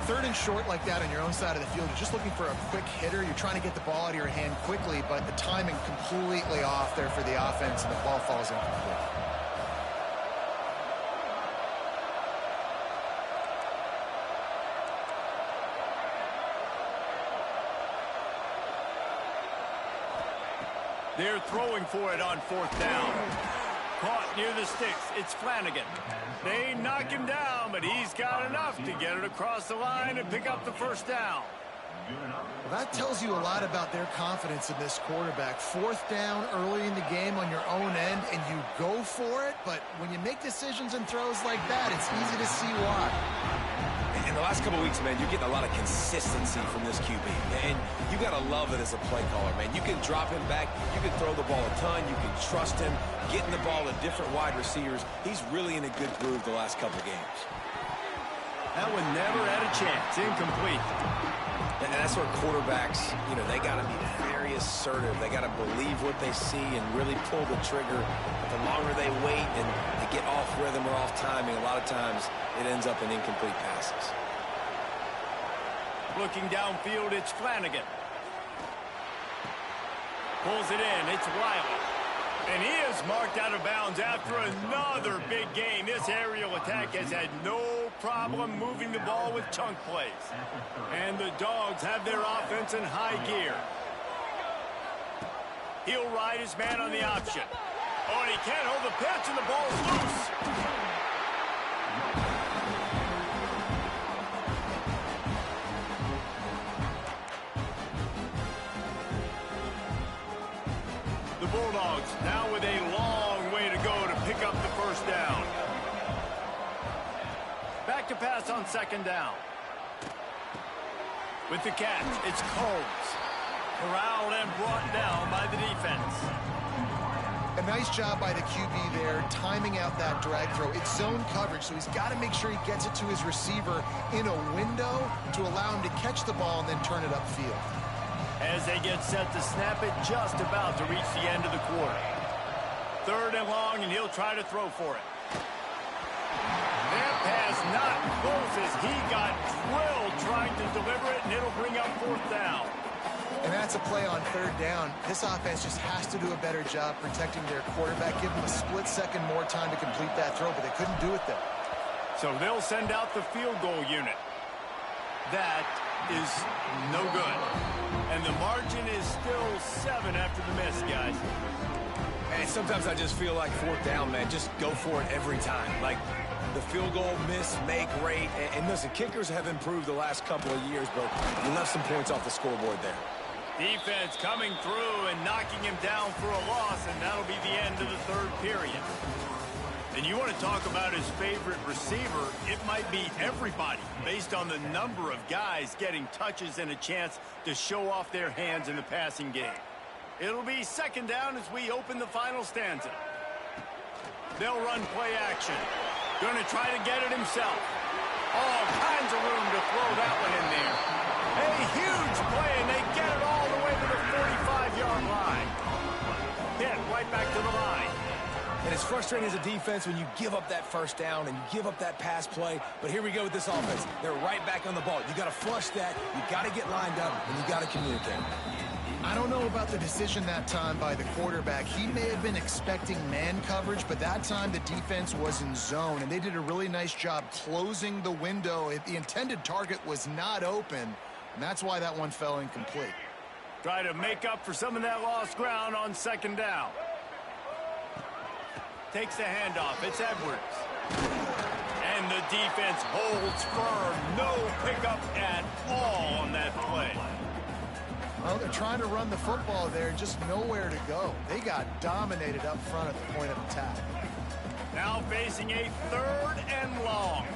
3rd and short like that on your own side of the field, you're just looking for a quick hitter. You're trying to get the ball out of your hand quickly, but the timing completely off there for the offense, and the ball falls incomplete. They're throwing for it on 4th down. Caught near the sticks. It's Flanagan. They knock him down, but he's got enough to get it across the line and pick up the first down. Well, that tells you a lot about their confidence in this quarterback. 4th down early in the game on your own end, and you go for it, but when you make decisions and throws like that, it's easy to see why. In the last couple of weeks, man, you're getting a lot of consistency from this QB. And you got to love it as a play caller, man. You can drop him back. You can throw the ball a ton. You can trust him. Getting the ball to different wide receivers. He's really in a good groove the last couple of games. That one never had a chance. Incomplete. And that's where quarterbacks, they got to be very assertive. They got to believe what they see and really pull the trigger. The longer they wait and they get off rhythm or off timing, a lot of times it ends up in incomplete passes. Looking downfield, it's Flanagan. Pulls it in. It's Wiley. And he is marked out of bounds after another big game. This aerial attack has had no problem moving the ball with chunk plays. And the Dogs have their offense in high gear. He'll ride his man on the option. Oh, and he can't hold the pitch, and the ball is loose. The Bulldogs now with a long way to go to pick up the first down. Back to pass on second down. With the catch, it's Combs. Corralled and brought down by the defense. A nice job by the QB there, timing out that drag throw. It's zone coverage, so he's got to make sure he gets it to his receiver in a window to allow him to catch the ball and then turn it upfield. As they get set to snap it, just about to reach the end of the quarter. Third and long, and he'll try to throw for it. That pass not close as he got drilled trying to deliver it, and it'll bring up fourth down. And that's a play on third down. This offense just has to do a better job protecting their quarterback, give him a split second more time to complete that throw, but they couldn't do it there. So they'll send out the field goal unit. That is no good. And the margin is still 7 after the miss, guys. And sometimes I just feel like fourth down, man. Just go for it every time. Like the field goal, miss, make, rate. And listen, kickers have improved the last couple of years, but you left some points off the scoreboard there. Defense coming through and knocking him down for a loss, and that'll be the end of the third period. And you want to talk about his favorite receiver, it might be everybody based on the number of guys getting touches and a chance to show off their hands in the passing game. It'll be second down as we open the final stanza. They'll run play action. Going to try to get it himself. All kinds of room to throw that one in there. A huge play, and they get it all the way to the 45-yard line. Hit right back to the line. And it's frustrating as a defense when you give up that first down and you give up that pass play. But here we go with this offense. They're right back on the ball. You got to flush that. You got to get lined up, and you got to communicate. I don't know about the decision that time by the quarterback. He may have been expecting man coverage, but that time the defense was in zone, and they did a really nice job closing the window. The intended target was not open, and that's why that one fell incomplete. Try to make up for some of that lost ground on second down. Takes the handoff. It's Edwards. And the defense holds firm. No pickup at all on that play. Well, they're trying to run the football there, just nowhere to go. They got dominated up front at the point of attack. Now facing a third and long.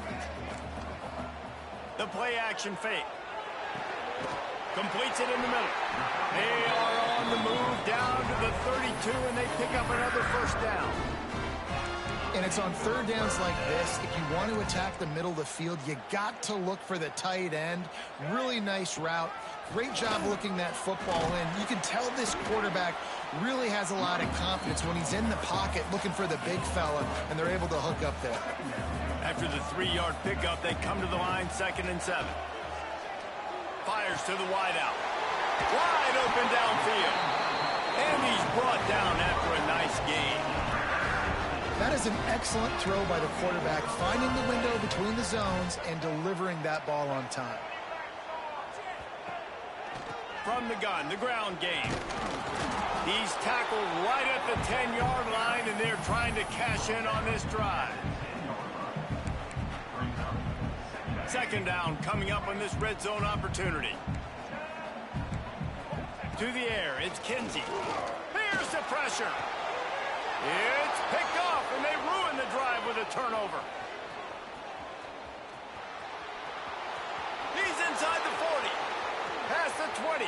The play action fake. Completes it in the middle. They are on the move down to the 32, and they pick up another first down. And it's on third downs like this. If you want to attack the middle of the field, you got to look for the tight end. Really nice route. Great job looking that football in. You can tell this quarterback really has a lot of confidence when he's in the pocket looking for the big fella, and they're able to hook up there. After the 3-yard pickup, they come to the line, 2nd and 7. Fires to the wideout. Wide open downfield. And he's brought down after a nice gain. That is an excellent throw by the quarterback, finding the window between the zones and delivering that ball on time. From the gun, the ground game. He's tackled right at the 10-yard line, and they're trying to cash in on this drive. Second down coming up on this red zone opportunity. To the air, it's Kinsey. Here's the pressure. It's picked off, and they ruin the drive with a turnover. 20.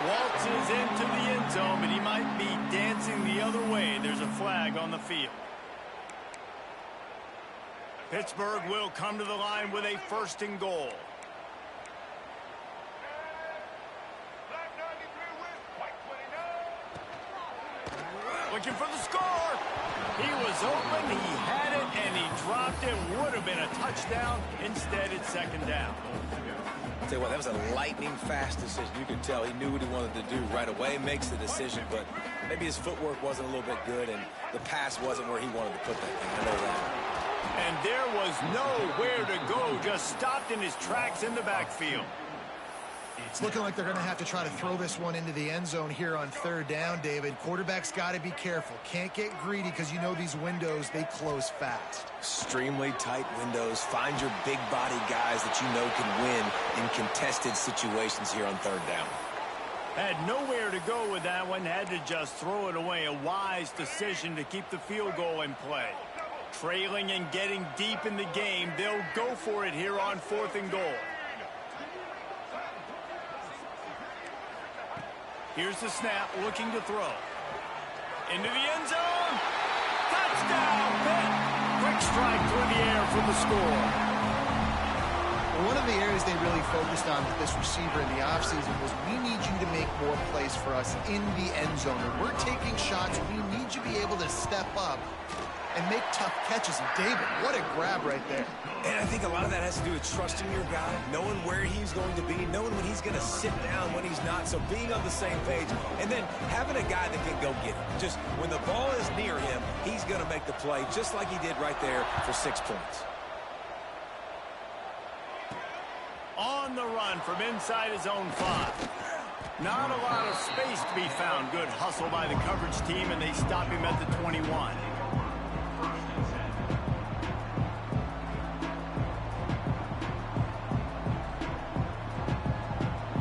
Waltzes into the end zone, but he might be dancing the other way. There's a flag on the field. Pittsburgh will come to the line with a 1st and goal. Looking for the score. He was open, he had it, and he dropped it. Would have been a touchdown. Instead, it's 2nd down. I'll tell you what, that was a lightning-fast decision. You could tell he knew what he wanted to do right away, makes the decision, but maybe his footwork wasn't a little bit good, and the pass wasn't where he wanted to put that thing. I know that. And there was nowhere to go, just stopped in his tracks in the backfield. It's looking like they're going to have to try to throw this one into the end zone here on 3rd down, David. Quarterback's got to be careful. Can't get greedy because you know these windows, they close fast. Extremely tight windows. Find your big body guys that you know can win in contested situations here on 3rd down. Had nowhere to go with that one. Had to just throw it away. A wise decision to keep the field goal in play. Trailing and getting deep in the game. They'll go for it here on 4th and goal. Here's the snap, looking to throw. Into the end zone. Touchdown, Pitt. Quick strike through the air for the score. One of the areas they really focused on with this receiver in the offseason was we need you to make more plays for us in the end zone. When we're taking shots, we need you to be able to step up and make tough catches. And David, what a grab right there. And I think a lot of that has to do with trusting your guy, knowing where he's going to be, knowing when he's going to sit down, when he's not, so being on the same page, and then having a guy that can go get it. Just when the ball is near him, he's going to make the play, just like he did right there for 6 points. On the run from inside his own 5. Not a lot of space to be found. Good hustle by the coverage team, and they stop him at the 21.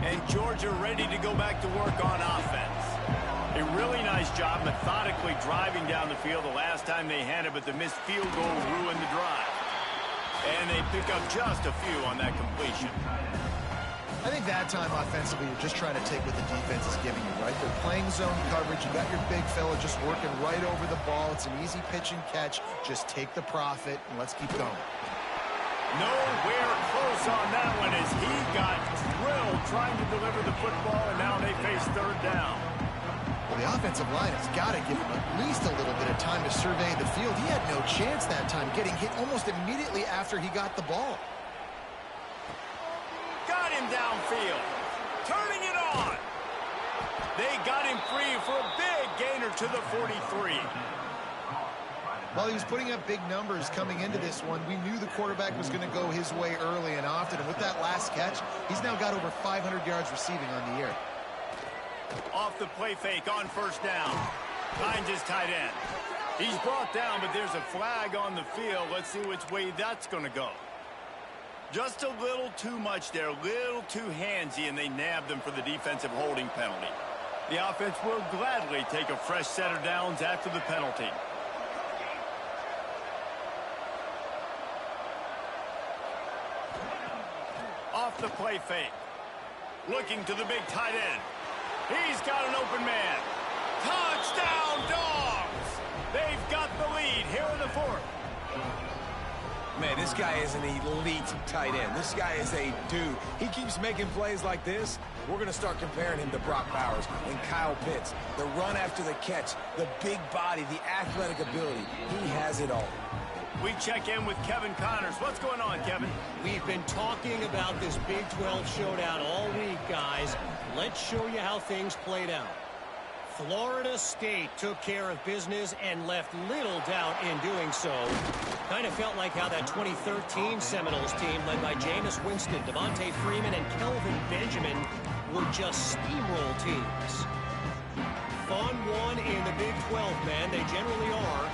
And Georgia ready to go back to work on offense. A really nice job methodically driving down the field the last time they had it, but the missed field goal ruined the drive. And they pick up just a few on that completion. I think that time offensively, you're just trying to take what the defense is giving you, right? They're playing zone coverage. You got your big fella just working right over the ball. It's an easy pitch and catch. Just take the profit, and let's keep going. Nowhere close on that one as he got drilled trying to deliver the football, and now they face 3rd down. Well, the offensive line has got to give him at least a little bit of time to survey the field. He had no chance that time, getting hit almost immediately after he got the ball. Got him downfield. Turning it on. They got him free for a big gainer to the 43. While he was putting up big numbers coming into this one, we knew the quarterback was going to go his way early and often. And with that last catch, he's now got over 500 yards receiving on the year. Off the play fake on 1st down. Finds his tight end. He's brought down, but there's a flag on the field. Let's see which way that's going to go. Just a little too much there, a little too handsy, and they nabbed them for the defensive holding penalty. The offense will gladly take a fresh set of downs after the penalty. Off the play fake. Looking to the big tight end. He's got an open man. Touchdown, Dogs! They've got the lead here in the 4th. Man, this guy is an elite tight end. This guy is a dude. He keeps making plays like this. We're going to start comparing him to Brock Bowers and Kyle Pitts. The run after the catch, the big body, the athletic ability. He has it all. We check in with Kevin Connors. What's going on, Kevin? We've been talking about this Big 12 showdown all week, guys. Let's show you how things played out. Florida State took care of business and left little doubt in doing so. Kind of felt like how that 2013 Seminoles team led by Jameis Winston, Devontae Freeman, and Kelvin Benjamin were just steamroll teams. Fun one in the Big 12, man. They generally are,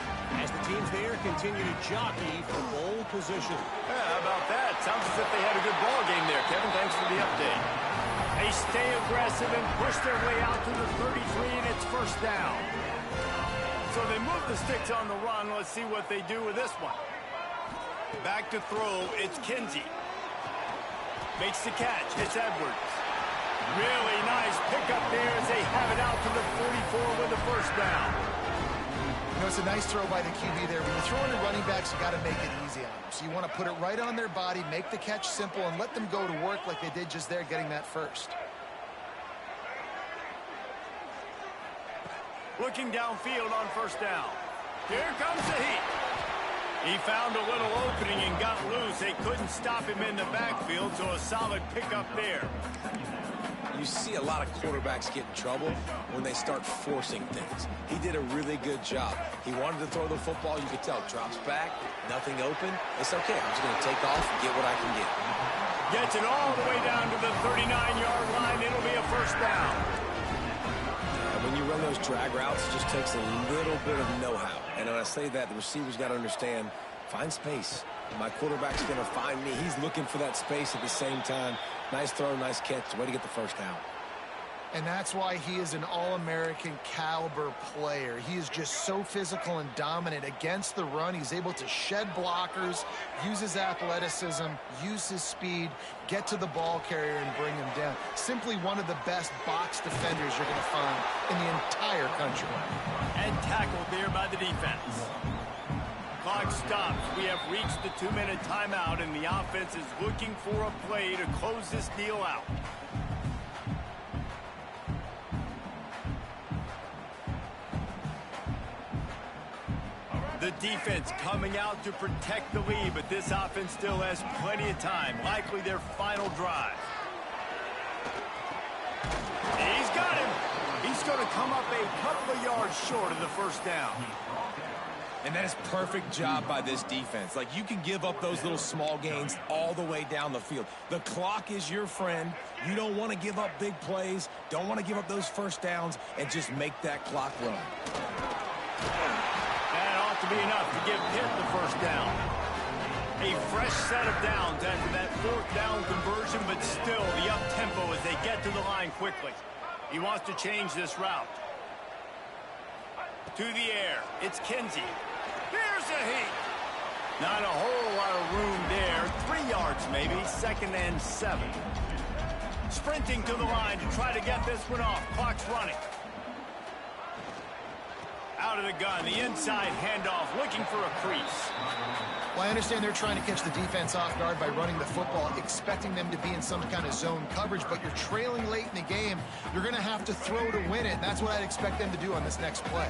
as the teams there continue to jockey for bowl position. Yeah, how about that? Sounds as if they had a good ball game there, Kevin. Thanks for the update. They stay aggressive and push their way out to the 33, and it's 1st down. So they move the sticks on the run. Let's see what they do with this one. Back to throw, it's Kinsey. Makes the catch. It's Edwards. Really nice pickup there as they have it out to the 44 with the first down. You know, it's a nice throw by the QB there. When you're throwing to running backs, you got to make it easy on them. So you want to put it right on their body, make the catch simple, and let them go to work like they did just there, getting that first. Looking downfield on first down. Here comes the heat. He found a little opening and got loose. They couldn't stop him in the backfield, so a solid pickup there. You see a lot of quarterbacks get in trouble when they start forcing things. He did a really good job. He wanted to throw the football. You could tell. Drops back, nothing open. It's okay. I'm just going to take off and get what I can get. Gets it all the way down to the 39-yard line. It'll be a first down. When you run those drag routes, it just takes a little bit of know-how. And when I say that, the receiver's got to understand, find space. My quarterback's going to find me. He's looking for that space at the same time. Nice throw, nice catch. Way to get the first down. And that's why he is an all-American caliber player. He is just so physical and dominant against the run. He's able to shed blockers, use his athleticism, use his speed, get to the ball carrier and bring him down. Simply one of the best box defenders you're going to find in the entire country. And tackled there by the defense. Clock stops. We have reached the 2-minute timeout, and the offense is looking for a play to close this deal out. The defense coming out to protect the lead, but this offense still has plenty of time. Likely their final drive. He's got him. He's going to come up a couple of yards short of the first down. And that is perfect job by this defense. Like, you can give up those little small gains all the way down the field. The clock is your friend. You don't want to give up big plays. Don't want to give up those first downs, and just make that clock run. To be enough to give Pitt the first down. A fresh set of downs after that fourth down conversion, but still the up-tempo as they get to the line quickly. He wants to change this route. To the air. It's Kinsey. Here's the heat. Not a whole lot of room there. 3 yards maybe. 2nd and 7. Sprinting to the line to try to get this one off. Clock's running. Out of the gun, the inside handoff, looking for a crease. Well, I understand they're trying to catch the defense off guard by running the football, expecting them to be in some kind of zone coverage, but you're trailing late in the game. You're going to have to throw to win it, and that's what I'd expect them to do on this next play.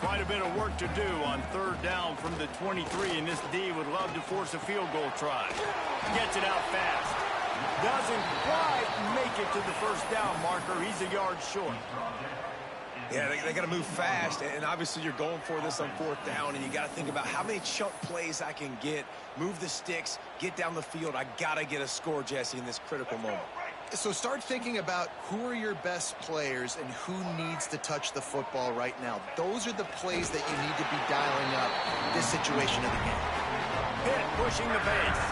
Quite a bit of work to do on third down from the 23, and this D would love to force a field goal try. Gets it out fast. Doesn't quite make it to the first down marker. He's a yard short. Yeah, they got to move fast, and obviously you're going for this on fourth down, and you got to think about how many chunk plays I can get, move the sticks, get down the field. I got to get a score, Jesse, in this critical moment. So start thinking about who are your best players and who needs to touch the football right now. Those are the plays that you need to be dialing up this situation of the game. Pitt pushing the pace.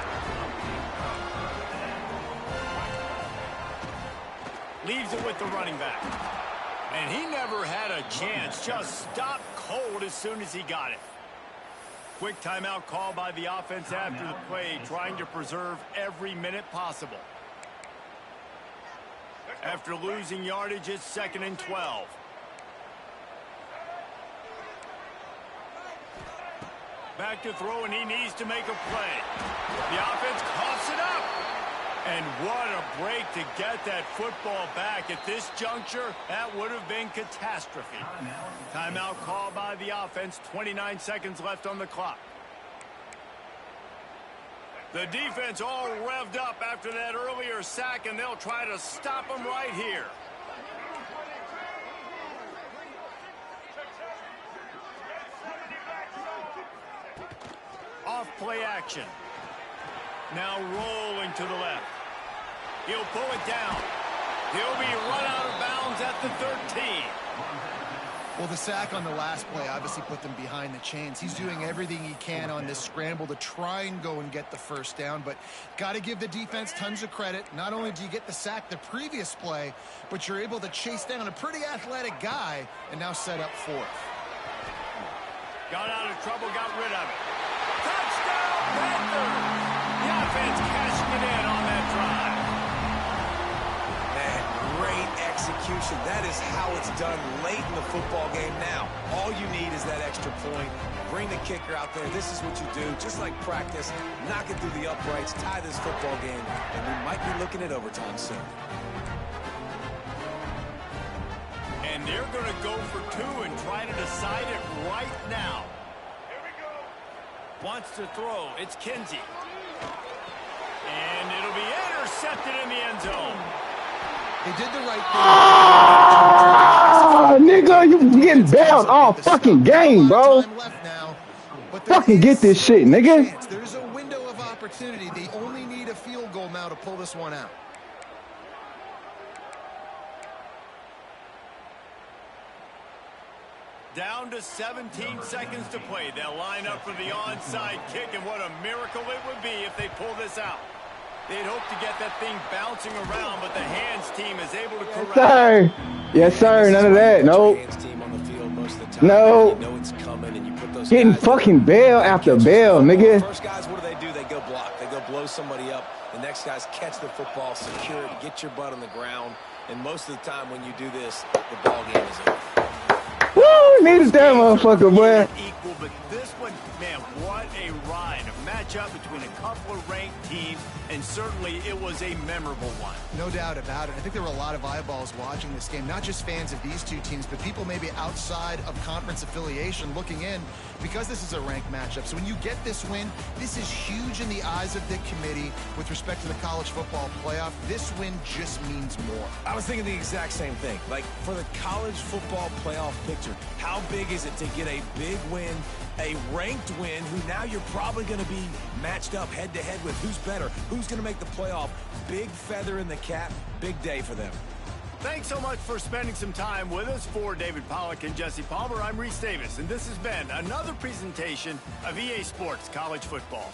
Leaves it with the running back. And he never had a chance. Just stopped cold as soon as he got it. Quick timeout call by the offense after the play, trying to preserve every minute possible. After losing yardage, it's 2nd and 12. Back to throw, and he needs to make a play. The offense coughs it up. And what a break to get that football back. At this juncture, that would have been catastrophe. Timeout called by the offense. 29 seconds left on the clock. The defense all revved up after that earlier sack, and they'll try to stop them right here. Off play action. Now rolling to the left. He'll pull it down. He'll be run out of bounds at the 13. Well, the sack on the last play obviously put them behind the chains. He's doing everything he can on this scramble to try and go and get the first down, but got to give the defense tons of credit. Not only do you get the sack the previous play, but you're able to chase down a pretty athletic guy and now set up fourth. Got out of trouble, got rid of it. Touchdown, Panthers! The offense cashing it in on that drive. execution. That is how it's done late in the football game now. All you need is that extra point. Bring the kicker out there. This is what you do. Just like practice, knock it through the uprights, tie this football game, and we might be looking at overtime soon. And they're going to go for two and try to decide it right now. Here we go. Wants to throw. It's Kinsey. And it'll be intercepted in the end zone. They did the right thing. Ah, nigga, you getting bailed all fucking game, bro. Fucking get this shit, nigga. There's a window of opportunity. They only need a field goal now to pull this one out. Down to 17 seconds to play. They'll line up for the onside kick, and what a miracle it would be if they pull this out. They'd hope to get that thing bouncing around, but the hands team is able to corral. Sir. Yes, sir. None of that. Nope. No. Getting fucking bail after bail, nigga. First guys, what do? They go block. They go blow somebody up. The next guys catch the football, secure it, get your butt on the ground. And most of the time when you do this, the ball game is over. Woo, needed that motherfucker, boy. Equal, but this one, man, what a ride. A matchup between a couple of ranked teams, and certainly it was a memorable one. No doubt about it. I think there were a lot of eyeballs watching this game, not just fans of these two teams, but people maybe outside of conference affiliation looking in because this is a ranked matchup. So when you get this win, this is huge in the eyes of the committee with respect to the college football playoff. This win just means more. I was thinking the exact same thing. Like, for the college football playoff picture, how big is it to get a big win, a ranked win, who now you're probably going to be matched up head-to-head with who's better, who's going to make the playoff. Big feather in the cap, big day for them. Thanks so much for spending some time with us. For David Pollack and Jesse Palmer, I'm Reese Davis, and this has been another presentation of EA Sports College Football.